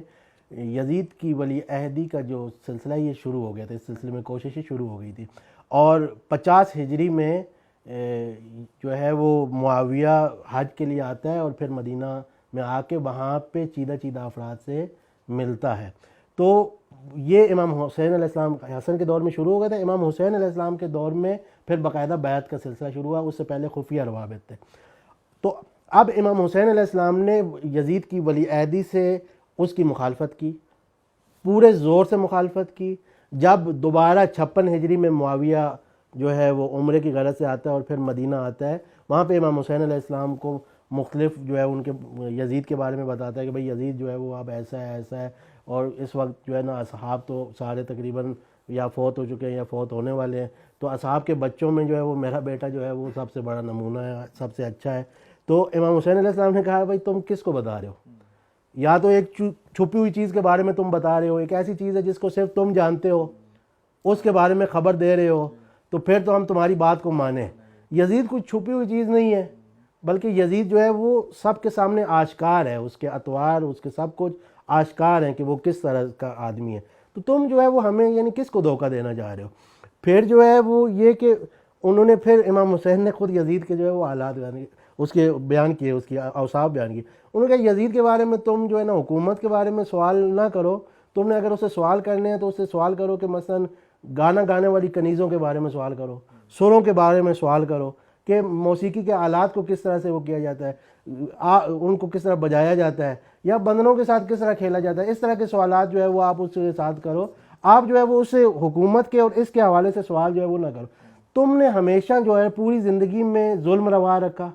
S7: یزید کی ولی عہدی کا جو سلسلہ یہ شروع ہو گیا تھا, اس سلسلے میں کوششیں شروع ہو گئی تھی, اور 50 ہجری میں جو ہے وہ معاویہ حج کے لیے آتا ہے اور پھر مدینہ میں آ کے وہاں پہ چیدہ افراد سے ملتا ہے. تو یہ امام حسین علیہ السلام حسن کے دور میں شروع ہو گیا تھا. امام حسین علیہ السلام کے دور میں پھر باقاعدہ بیعت کا سلسلہ شروع ہوا, اس سے پہلے خفیہ روابط تھے. تو اب امام حسین علیہ السلام نے یزید کی ولی عہدی سے اس کی مخالفت کی, پورے زور سے مخالفت کی. جب دوبارہ 56 ہجری میں معاویہ جو ہے وہ عمرے کی غرض سے آتا ہے اور پھر مدینہ آتا ہے, وہاں پہ امام حسین علیہ السلام کو مختلف جو ہے ان کے یزید کے بارے میں بتاتا ہے کہ بھئی یزید جو ہے وہ اب ایسا ہے, اور اس وقت جو ہے نا اصحاب تو سارے تقریباً یا فوت ہو چکے ہیں یا فوت ہونے والے ہیں, تو اصحاب کے بچوں میں جو ہے وہ میرا بیٹا جو ہے وہ سب سے بڑا نمونہ ہے, سب سے اچھا ہے. تو امام حسین علیہ السلام نے کہا بھائی تم کس کو بتا رہے ہو؟ یا تو ایک چھپی ہوئی چیز کے بارے میں تم بتا رہے ہو, ایک ایسی چیز ہے جس کو صرف تم جانتے ہو, اس کے بارے میں خبر دے رہے ہو, تو پھر تو ہم تمہاری بات کو مانیں. یزید کوئی چھپی ہوئی چیز نہیں ہے, بلکہ یزید جو ہے وہ سب کے سامنے آشکار ہے, اس کے اطوار اس کے سب کچھ آشکار ہیں کہ وہ کس طرح کا آدمی ہے. تو تم جو ہے وہ ہمیں یعنی کس کو دھوکہ دینا چاہ رہے ہو؟ پھر جو ہے وہ یہ کہ انہوں نے پھر امام حسین نے خود یزید کے جو ہے وہ حالات اس کے بیان کیے, اس کی اوصاف بیان کیے. انہوں نے کہا یزید کے بارے میں تم جو ہے نا حکومت کے بارے میں سوال نہ کرو, تم نے اگر اسے سوال کرنے ہیں تو اس سے سوال کرو کہ مثلا گانا گانے والی کنیزوں کے بارے میں سوال کرو, سروں کے بارے میں سوال کرو کہ موسیقی کے آلات کو کس طرح سے وہ کیا جاتا ہے, ان کو کس طرح بجایا جاتا ہے, یا بندروں کے ساتھ کس طرح کھیلا جاتا ہے. اس طرح کے سوالات جو ہے وہ آپ اس کے ساتھ کرو. آپ جو ہے وہ اسے حکومت کے اور اس کے حوالے سے سوال جو ہے وہ نہ کرو. تم نے ہمیشہ جو ہے پوری زندگی میں ظلم روا رکھا,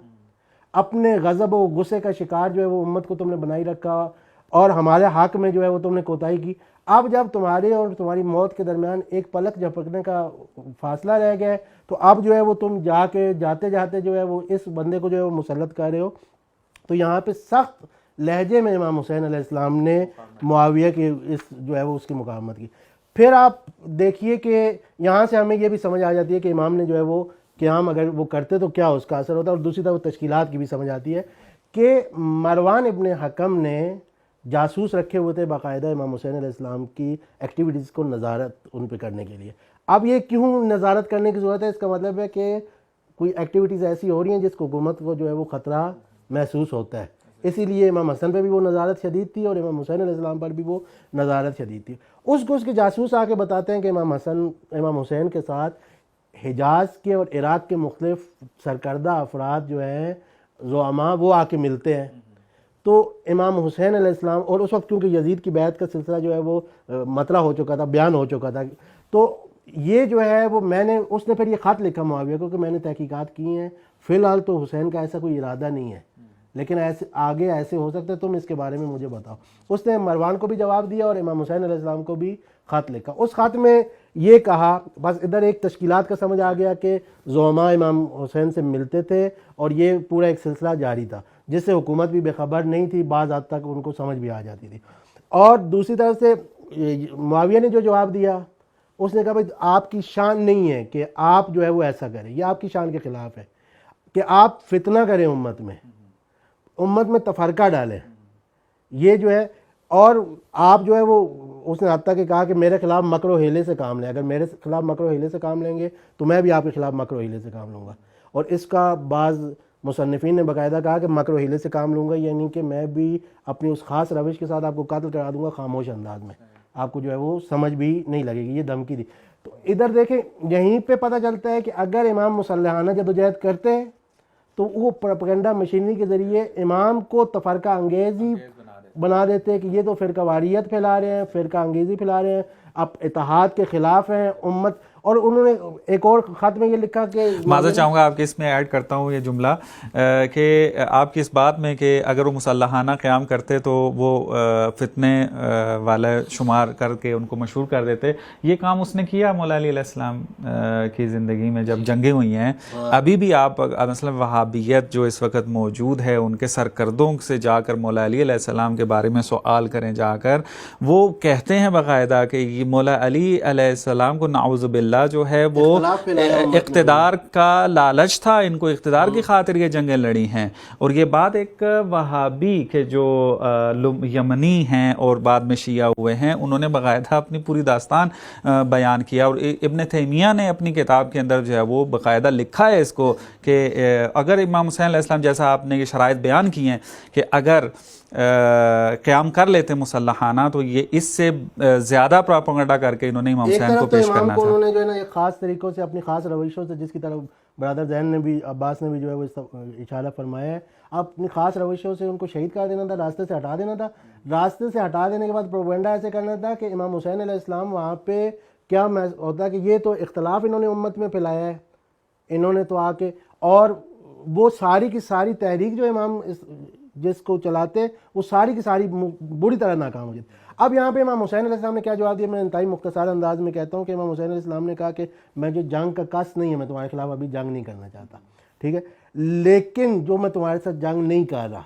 S7: اپنے غضب و غصے کا شکار جو ہے وہ امت کو تم نے بنائی رکھا, اور ہمارے حق میں جو ہے وہ تم نے کوتاہی کی. اب جب تمہارے اور تمہاری موت کے درمیان ایک پلک جھپکنے کا فاصلہ رہ گیا ہے, تو اب جو ہے وہ تم جاتے جاتے جو ہے وہ اس بندے کو جو ہے وہ مسلط کر رہے ہو. تو یہاں پہ سخت لہجے میں امام حسین علیہ السلام نے معاویہ کی جو ہے وہ اس کی مقاومت کی. پھر آپ دیکھیے کہ یہاں سے ہمیں یہ بھی سمجھ آ جاتی ہے کہ امام نے جو ہے وہ قیام اگر وہ کرتے تو کیا اس کا اثر ہوتا ہے, اور دوسری طرف تشکیلات کی بھی سمجھ آتی ہے کہ مروان ابن حکم نے جاسوس رکھے ہوئے تھے باقاعدہ امام حسین علیہ السلام کی ایکٹیویٹیز کو نظارت ان پہ کرنے کے لیے. اب یہ کیوں نظارت کرنے کی ضرورت ہے؟ اس کا مطلب ہے کہ کوئی ایکٹیویٹیز ایسی ہو رہی ہیں جس کو حکومت کو جو ہے وہ خطرہ محسوس ہوتا ہے, اسی لیے امام حسن پہ بھی وہ نظارت شدید تھی اور امام حسین علیہ السلام پر بھی وہ نظارت شدید تھی. اس کو اس کے جاسوس آ کے بتاتے ہیں کہ امام حسین کے ساتھ حجاز کے اور عراق کے مختلف سرکردہ افراد جو ہیں زعماء وہ آ کے ملتے ہیں. تو امام حسین علیہ السلام, اور اس وقت کیونکہ یزید کی بیعت کا سلسلہ جو ہے وہ مطرح ہو چکا تھا, بیان ہو چکا تھا, تو یہ جو ہے وہ اس نے پھر یہ خط لکھا معاویہ کو کہ میں نے تحقیقات کی ہیں, فی الحال تو حسین کا ایسا کوئی ارادہ نہیں ہے, لیکن آگے ایسے ہو سکتا ہے, تم اس کے بارے میں مجھے بتاؤ. اس نے مروان کو بھی جواب دیا اور امام حسین علیہ السلام کو بھی خط لکھا. اس خط میں یہ کہا, بس ادھر ایک تشکیلات کا سمجھ آ گیا کہ زعماء امام حسین سے ملتے تھے اور یہ پورا ایک سلسلہ جاری تھا جس سے حکومت بھی بے خبر نہیں تھی, بعض حد تک ان کو سمجھ بھی آ جاتی تھی. اور دوسری طرف سے معاویہ نے جو جواب دیا, اس نے کہا بھائی آپ کی شان نہیں ہے کہ آپ جو ہے وہ ایسا کریں, یہ آپ کی شان کے خلاف ہے کہ آپ فتنہ کریں امت میں تفرقہ ڈالیں, یہ جو ہے. اور آپ جو ہے وہ اس نے حتیٰ کہ کہا کہ میرے خلاف مکر و حیلے سے کام لیں, اگر میرے خلاف مکر و حیلے سے کام لیں گے تو میں بھی آپ کے خلاف مکر و حیلے سے کام لوں گا. اور اس کا بعض مصنفین نے باقاعدہ کہا کہ مکر و حیلے سے کام لوں گا یعنی کہ میں بھی اپنی اس خاص روش کے ساتھ آپ کو قتل کرا دوں گا خاموش انداز میں, آپ کو جو ہے وہ سمجھ بھی نہیں لگے گی, یہ دھمکی دی. تو ادھر دیکھیں یہیں پہ پتہ چلتا ہے کہ اگر امام مسلحانہ جدوجہد کرتے ہیں تو وہ پروپیگنڈا مشینری کے ذریعے امام کو تفرقہ انگیزی بنا دیتے کہ یہ تو فرقہ واریت پھیلا رہے ہیں, فرقہ انگیزی پھیلا رہے ہیں, اب اتحاد کے خلاف ہیں, اور انہوں نے ایک اور خط میں یہ لکھا کہ
S1: معذرت چاہوں گا آپ کے اس میں ایڈ کرتا ہوں یہ جملہ کہ آپ کی اس بات میں کہ اگر وہ مسلحانہ قیام کرتے تو وہ فتنے والا شمار کر کے ان کو مشہور کر دیتے. یہ کام اس نے کیا مولا علی علیہ السلام کی زندگی میں جب جنگیں ہوئی ہیں. ابھی بھی آپ مثلا وہابیت جو اس وقت موجود ہے ان کے سرکردوں سے جا کر مولا علی علیہ السلام کے بارے میں سوال کریں جا کر, وہ کہتے ہیں باقاعدہ کہ یہ مولا علی علیہ السلام کو نعوذ باللہ جو ہے وہ اقتدار کا لالچ تھا, ان کو اقتدار کی خاطر یہ جنگیں لڑی ہیں. اور یہ بات ایک وہابی کے جو یمنی ہیں اور بعد میں شیعہ ہوئے ہیں انہوں نے باقاعدہ اپنی پوری داستان بیان کیا. اور ابن تیمیہ نے اپنی کتاب کے اندر جو ہے وہ باقاعدہ لکھا ہے اس کو کہ اگر امام حسین علیہ السلام جیسا آپ نے یہ شرائط بیان کی ہیں کہ اگر قیام کر لیتے مسلحانہ تو یہ اس سے زیادہ پراپگنڈا کر کے انہوں نے امام حسین کو پیش کرنا تھا.
S7: انہوں نے جو ہے نا ایک خاص طریقوں سے اپنی خاص روشوں سے, جس کی طرف برادر زین نے بھی عباس نے بھی جو ہے وہ اشارہ فرمایا ہے, اپنی خاص روشوں سے ان کو شہید کر دینا تھا, راستے سے ہٹا دینا تھا. راستے سے ہٹا دینے کے بعد پروپیگنڈا ایسے کرنا تھا کہ امام حسین علیہ السلام وہاں پہ کیا ہوتا ہے کہ یہ تو اختلاف انہوں نے امت میں پھیلایا ہے, انہوں نے تو آ کے, اور وہ ساری کی ساری تحریک جو امام جس کو چلاتے وہ ساری کی ساری بری طرح ناکام ہو جاتی. اب یہاں پہ امام حسین علیہ السلام نے کیا جواب دیا, میں انتہائی مختصر انداز میں کہتا ہوں کہ امام حسین علیہ السلام نے کہا کہ میں جو جنگ کا قصد نہیں ہے, میں تمہارے خلاف ابھی جنگ نہیں کرنا چاہتا, ٹھیک ہے, لیکن جو میں تمہارے ساتھ جنگ نہیں کر رہا,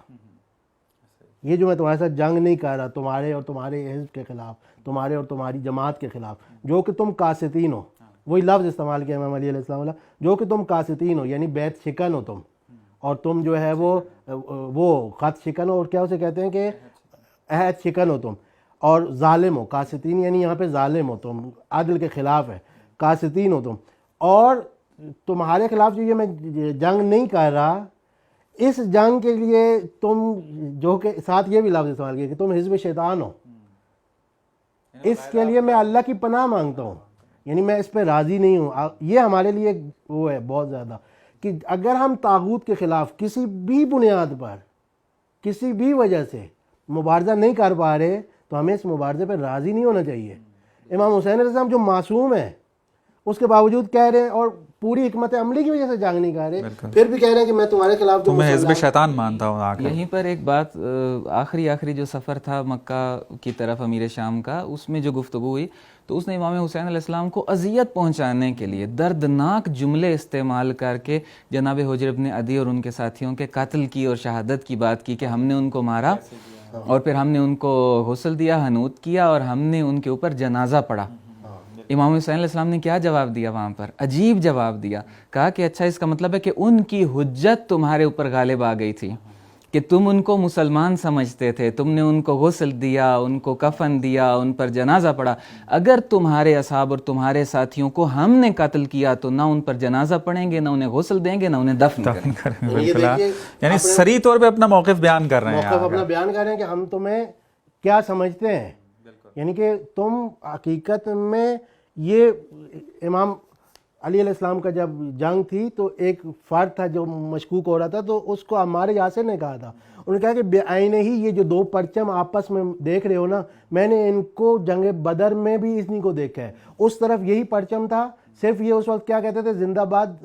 S7: یہ جو میں تمہارے ساتھ جنگ نہیں کر رہا تمہارے اور تمہارے حزب کے خلاف, تمہارے اور تمہاری جماعت کے خلاف, جو کہ تم قاسطین ہو, وہی لفظ استعمال کیا امام علی علیہ السلام, جو کہ تم قاسطین ہو یعنی بیت شکن ہو تم, اور تم جو ہے وہ خط شکن ہو, اور کیا اسے کہتے ہیں کہ عہد شکن ہو تم, اور ظالم ہو. قاسطین یعنی یہاں پہ ظالم ہو تم, عدل کے خلاف ہے, قاسطین ہو تم, اور تمہارے خلاف جو یہ میں جنگ نہیں کر رہا, اس جنگ کے لیے تم جو کہ ساتھ یہ بھی لفظ استعمال کیا کہ تم حزب شیطان ہو, اس کے لیے میں اللہ کی پناہ مانگتا ہوں, یعنی میں اس پہ راضی نہیں ہوں. یہ ہمارے لیے وہ ہے بہت زیادہ کہ اگر ہم طاغوت کے خلاف کسی بھی بنیاد پر کسی بھی وجہ سے مبارزہ نہیں کر پا رہے تو ہمیں اس مبارزے پر راضی نہیں ہونا چاہیے. امام حسین علیہ السلام جو معصوم ہے اس کے باوجود کہہ رہے ہیں, اور پوری حکمت عملی کی وجہ سے جنگ نہیں کر رہے, پھر بھی کہہ رہے ہیں کہ میں تمہارے خلاف
S1: میں حزب شیطان مانتا ہوں.
S6: یہیں پر ایک بات, آخری جو سفر تھا مکہ کی طرف امیر شام کا, اس میں جو گفتگو ہوئی تو اس نے امام حسین علیہ السلام کو اذیت پہنچانے کے لیے دردناک جملے استعمال کر کے جناب حجر ابن عدی اور ان کے ساتھیوں کے قتل کی اور شہادت کی بات کی کہ ہم نے ان کو مارا اور پھر ہم نے ان کو غسل دیا, حنوط کیا, اور ہم نے ان کے اوپر جنازہ پڑھا. امام حسین علیہ السلام نے کیا جواب دیا وہاں پر؟ عجیب جواب دیا, کہا کہ اچھا اس کا مطلب ہے کہ ان کی حجت تمہارے اوپر غالب آ گئی تھی, کہ تم ان کو مسلمان سمجھتے تھے, تم نے ان کو غسل دیا, ان کو کفن دیا, ان پر جنازہ پڑھا. اگر تمہارے اصحاب اور تمہارے ساتھیوں کو ہم نے قتل کیا تو نہ ان پر جنازہ پڑھیں گے, نہ انہیں غسل دیں گے, نہ انہیں دفن کریں گے.
S1: یعنی صریح طور پہ اپنا موقف بیان کر رہے ہیں,
S7: موقف اپنا بیان کر رہے ہیں کہ ہم تمہیں کیا سمجھتے ہیں, یعنی کہ تم حقیقت میں یہ امام علی علیہ السلام کا جب جنگ تھی تو ایک فرد تھا جو مشکوک ہو رہا تھا, تو اس کو عمار یاسر نے کہا تھا, انہوں نے کہا کہ بے آئینہ ہی یہ جو دو پرچم آپس میں دیکھ رہے ہو نا, میں نے ان کو جنگ بدر میں بھی انہی کو دیکھا ہے, اس طرف یہی پرچم تھا, صرف یہ اس وقت کیا کہتے تھے, زندہ باد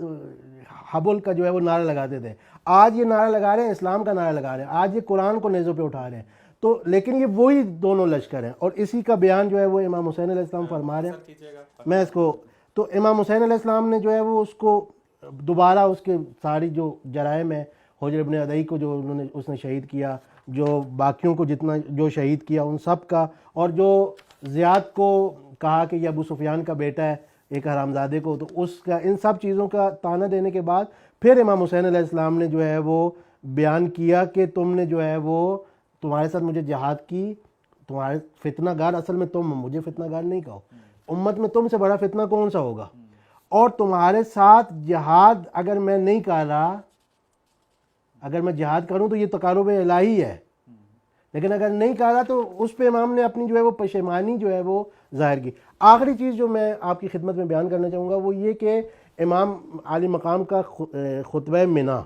S7: حبل کا جو ہے وہ نعرہ لگاتے تھے. آج یہ نعرہ لگا رہے ہیں, اسلام کا نعرہ لگا رہے ہیں, آج یہ قرآن کو نیزوں پہ اٹھا رہے ہیں. تو لیکن یہ وہی دونوں لشکر ہیں, اور اسی کا بیان جو ہے وہ امام حسین علیہ السلام فرما رہے ہیں. میں اس کو تو امام حسین علیہ السلام نے جو ہے وہ اس کو دوبارہ اس کے ساری جو جرائم ہے, حجر ابن عدی کو جو اس نے شہید کیا, جو باقیوں کو جتنا جو شہید کیا ان سب کا, اور جو زیاد کو کہا کہ یہ ابو سفیان کا بیٹا ہے ایک حرامزادے کو, تو اس کا ان سب چیزوں کا طعنہ دینے کے بعد پھر امام حسین علیہ السلام نے جو ہے وہ بیان کیا کہ تم نے جو ہے وہ تمہارے ساتھ مجھے جہاد کی, تمہارے فتنہ گار اصل میں تم, مجھے فتنہ گار نہیں کہو, امت میں تم سے بڑا فتنہ کون سا ہوگا, اور تمہارے ساتھ جہاد اگر میں نہیں کر رہا, اگر میں جہاد کروں تو یہ تقارب الہی ہے, لیکن اگر نہیں کر رہا تو اس پہ امام نے اپنی جو ہے وہ پشیمانی جو ہے وہ ظاہر کی. آخری چیز جو میں آپ کی خدمت میں بیان کرنا چاہوں گا وہ یہ کہ امام عالی مقام کا خطبہ منا,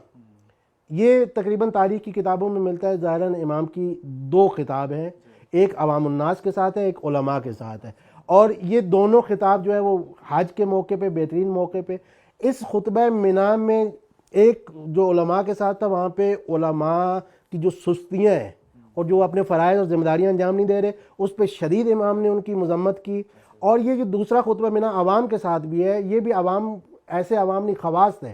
S7: یہ تقریباً تاریخ کی کتابوں میں ملتا ہے. ظاہراً امام کی دو خطاب ہیں, ایک عوام الناس کے ساتھ ہے, ایک علماء کے ساتھ ہے, اور یہ دونوں خطاب جو ہے وہ حج کے موقع پہ، بہترین موقع پہ، اس خطبہ منع میں ایک جو علماء کے ساتھ تھا، وہاں پہ علماء کی جو سستیاں ہیں اور جو اپنے فرائض اور ذمہ داریاں انجام نہیں دے رہے، اس پہ شدید امام نے ان کی مذمت کی. اور یہ جو دوسرا خطبہ منع عوام کے ساتھ بھی ہے، یہ بھی عوام، ایسے عوام نہیں، خواص تھے.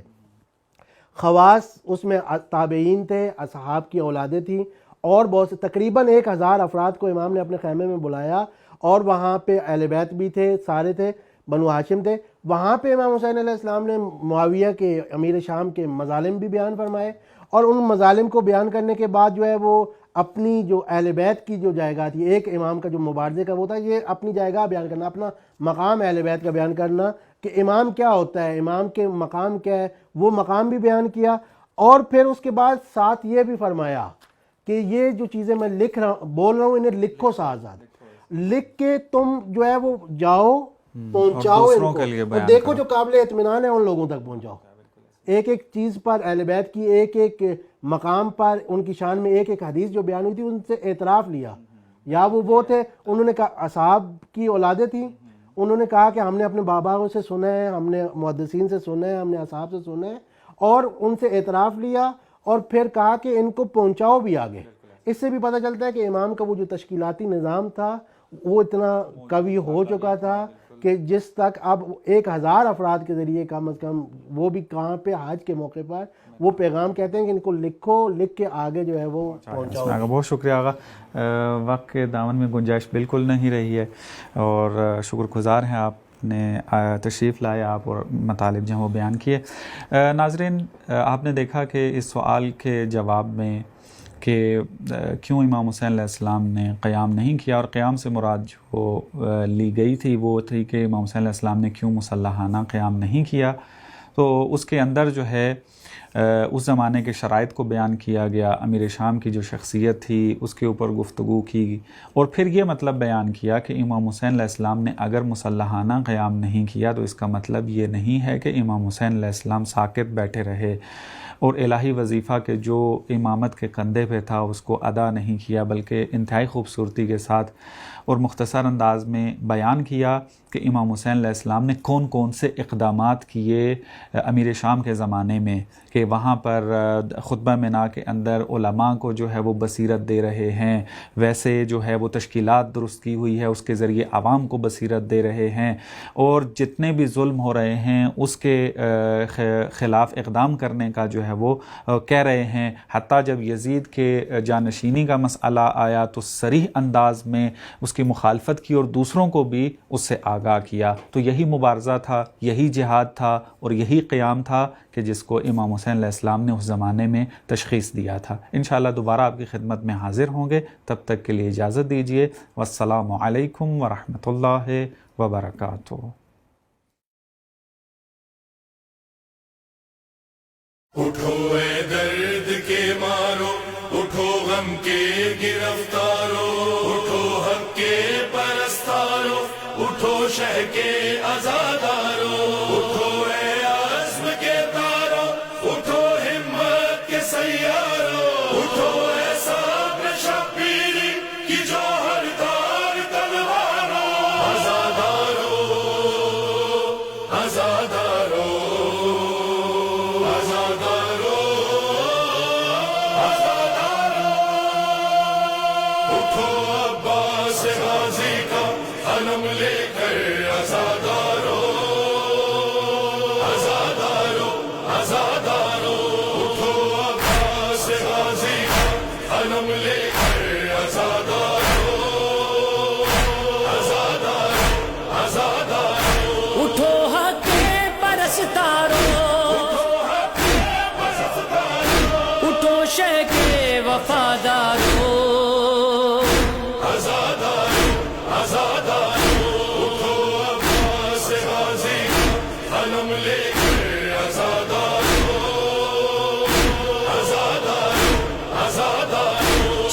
S7: خواص اس میں تابعین تھے، اصحاب کی اولادیں تھیں، اور بہت سے تقریباً 1000 افراد کو امام نے اپنے خیمے میں بلایا، اور وہاں پہ اہل بیت بھی تھے، سارے تھے، بنو ہاشم تھے. وہاں پہ امام حسین علیہ السلام نے معاویہ کے، امیر شام کے مظالم بھی بیان فرمائے، اور ان مظالم کو بیان کرنے کے بعد جو ہے وہ اپنی جو اہل بیت کی جو جائیگاہ تھی، ایک امام کا جو مبارزے کا وہ تھا، یہ اپنی جائیگاہ بیان کرنا، اپنا مقام اہل بیت کا بیان کرنا کہ امام کیا ہوتا ہے، امام کے مقام کیا ہے، وہ مقام بھی بیان کیا. اور پھر اس کے بعد ساتھ یہ بھی فرمایا کہ یہ جو چیزیں میں بول رہا ہوں انہیں لکھو ساتھ، لکھ کے تم جو ہے وہ جاؤ، پہنچاؤ ان کو، اور دیکھو جو قابل اطمینان ہے ان لوگوں تک پہنچاؤ. ایک ایک چیز پر، اہل بیت کی ایک ایک مقام پر، ان کی شان میں ایک ایک حدیث جو بیان ہوئی تھی، ان سے اعتراف لیا. یا وہ تھے، انہوں نے کہا اصحاب کی اولادیں تھیں، انہوں نے کہا کہ ہم نے اپنے باباؤں سے سنا ہے، ہم نے محدثین سے سنا ہے، ہم نے اصحاب سے سنا ہے، اور ان سے اعتراف لیا، اور پھر کہا کہ ان کو پہنچاؤ بھی آگے. اس سے بھی پتہ چلتا ہے کہ امام کا وہ جو تشکیلاتی نظام تھا وہ اتنا قوی ہو چکا تھا کہ جس تک اب 1000 افراد کے ذریعے کم از کم، وہ بھی کہاں پہ، حج کے موقع پر، وہ پیغام کہتے ہیں کہ ان کو لکھو، لکھ کے آگے جو ہے وہ پہنچاؤ.
S1: بہت شکریہ آغا. وقت کے دامن میں گنجائش بالکل نہیں رہی ہے، اور شکر گزار ہیں آپ نے تشریف لائے آپ اور مطالب جو ہیں وہ بیان کیے. ناظرین، آپ نے دیکھا کہ اس سوال کے جواب میں کہ کیوں امام حسین علیہ السلام نے قیام نہیں کیا، اور قیام سے مراد جو لی گئی تھی وہ تھی کہ امام حسین علیہ السلام نے کیوں مسلحانہ قیام نہیں کیا. تو اس کے اندر جو ہے اس زمانے کے شرائط کو بیان کیا گیا، امیر شام کی جو شخصیت تھی اس کے اوپر گفتگو کی، اور پھر یہ مطلب بیان کیا کہ امام حسین علیہ السلام نے اگر مسلحانہ قیام نہیں کیا تو اس کا مطلب یہ نہیں ہے کہ امام حسین علیہ السلام ساکت بیٹھے رہے اور الہی وظیفہ کے جو امامت کے کندھے پہ تھا اس کو ادا نہیں کیا، بلکہ انتہائی خوبصورتی کے ساتھ اور مختصر انداز میں بیان کیا کہ امام حسین علیہ السلام نے کون کون سے اقدامات کیے امیر شام کے زمانے میں، کہ وہاں پر خطبہ منع کے اندر علماء کو جو ہے وہ بصیرت دے رہے ہیں، ویسے جو ہے وہ تشکیلات درست کی ہوئی ہے اس کے ذریعے عوام کو بصیرت دے رہے ہیں، اور جتنے بھی ظلم ہو رہے ہیں اس کے خلاف اقدام کرنے کا جو ہے وہ کہہ رہے ہیں. حتیٰ جب یزید کے جانشینی کا مسئلہ آیا تو صریح انداز میں اس کی مخالفت کی اور دوسروں کو بھی اس سے آگاہ کیا. تو یہی مبارزہ تھا، یہی جہاد تھا، اور یہی قیام تھا کہ جس کو امام حسین علیہ السلام نے اس زمانے میں تشخیص دیا تھا. انشاءاللہ دوبارہ آپ کی خدمت میں حاضر ہوں گے، تب تک کے لیے اجازت دیجیے. والسلام علیکم ورحمۃ اللہ وبرکاتہ.
S8: اٹھو اے درد کے مارو، اٹھو غم کے گرفتارو، اٹھو حق کے پرستارو، اٹھو شہ کے آزادارو، اٹھو اے عزم کے تارو، اٹھو ہمت کے سیارو، اٹھو اے صبر شبیری کی جوہر دار تلوارو، آزادارو آزادارو علم لے کر آزادارو آزادارو آزادارو، اٹھو عباس غازی کا علم لے کر آزادارو آزادارو آزادارو،
S9: اٹھو حق کے پرستارو، اٹھو شہ کے وفادارو،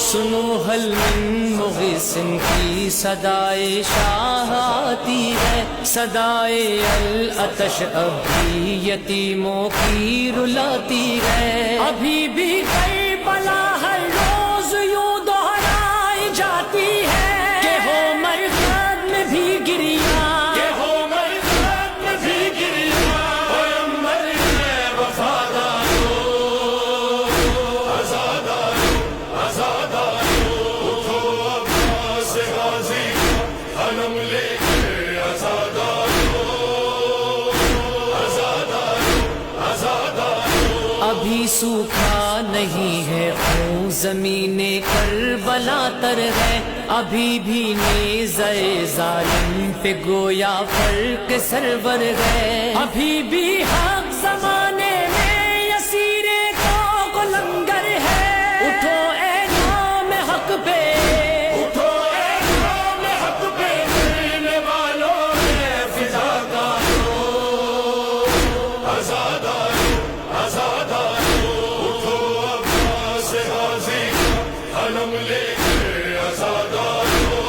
S9: سنو حل من مغیث کی صدائے شاہ آتی ہے، صدائے العطش اب بھی یتیموں کی رلاتی ہے، ابھی بھی کربلا ہر روز یوں دہرائی جاتی ہے کہ ہو مرغد میں بھی گری سکھا نہیں ہے خون زمین کربلا تر ہے ابھی بھی نیزۂ ظالم پہ گویا فرق سرور ہے ابھی بھی حق زمانے میں یسیر کو لنگر ہے اٹھو اے نام حق پہ
S8: اٹھو اے نام حق پہ مرنے والوں میں فدا کاروں آزاداروں آزاداروں اٹھو عباس غازی علم لے کر آزاداروں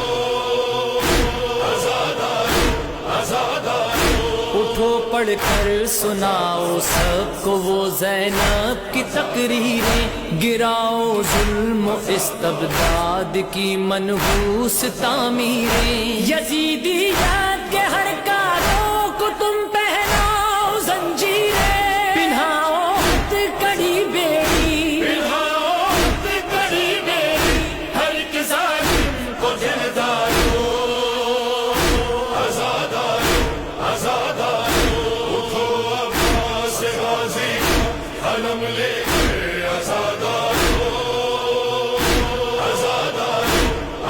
S8: آزاداروں آزاداروں
S9: اٹھو پڑھ کر سناؤ سب کو وہ زینب کی تقریریں گراؤ ظلم و استبداد کی منحوس تعمیریں یزیدیت کے ہر کاروں کو تم پہناؤ زنجیریں پہناؤ ہتھ کڑی بیڑی
S8: پہناؤ ہتھ کڑی بیڑی ہر ایک ظالم کو دلداروں آزاداروں آزاداروں اٹھو عباس غازی علم لے کر آزاداروں آزاداروں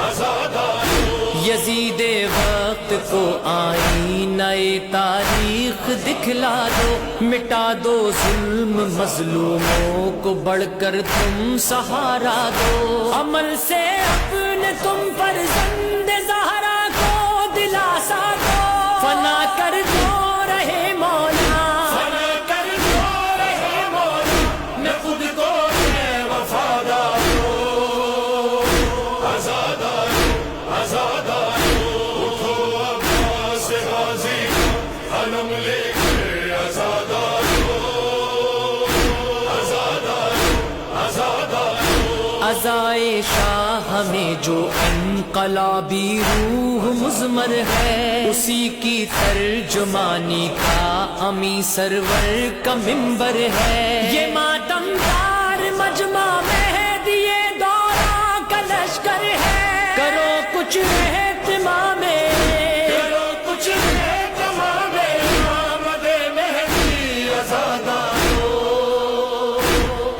S8: آزاداروں
S9: یزید وقت کو آئینہ تاریخ دکھلا دو مٹا دو ظلم مظلوموں کو بڑھ کر تم سہارا دو عمل سے اپنے تم فرزند زہرا کو دلاسا دو فنا کر دو رہے مولا
S8: فنا کر دو رہے مولا میں خود کو ہے وفاداروں آزاداروں آزاداروں اٹھو عباس غازی علم لے کر آزاداروں آزاداروں آزاداروں
S9: عزائے شاہ ہمیں جو انقلابی روح مضمر ہے اسی کی ترجمانی کا امی سرور کا منبر ہے یہ ماتم دار مجمع مہدی دورہ کا لشکر ہے کرو کچھ اہتمام
S8: کرو کچھ ہے تمام آمد مہدی آزاداروں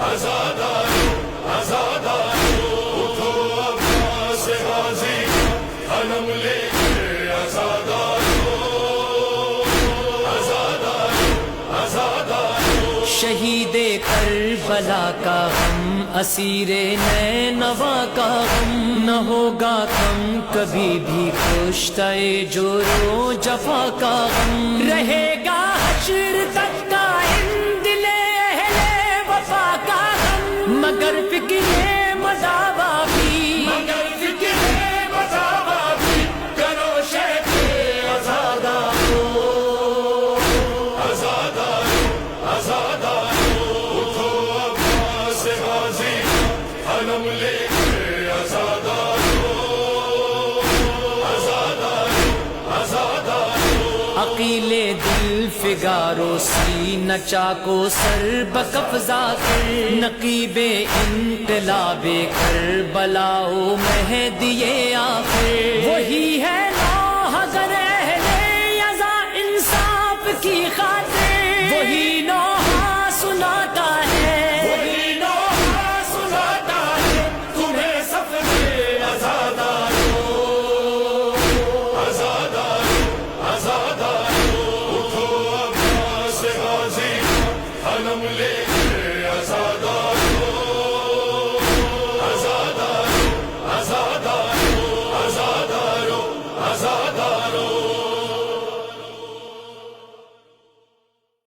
S8: آزاداروں آزاداروں اٹھو عباس غازی علم لے کر آزاداروں آزاداروں آزاداروں
S9: شہید کربلا کا غم اسیر نینوا کا غم نہ ہوگا کم کبھی بھی کشتہ جورو جفا کا غم رہے گا حشر تک قائم دل اہل وفا کا غم مگر فکر مداوا بھی
S8: مگر فکر مداوا بھی کرو شیخ آزاداروں آزاداروں آزاداروں اٹھو عباس غازی علم لے کر آزاداروں آزاداروں آزاداروں
S9: عقیل دل فگارو سینہ چاکو سر بقفزا کر نقیب انقلاب کربلاؤ مہدی آخر وہی ہے لوح اگر اہل یزا انصاف کی خاطر وہی نوحہ سناتا ہے
S8: وہی نوحہ سناتا ہے تمہیں سفر آزاداروں آزاداروں آزاداروں اٹھو عباس غازی علم لے کر آزاد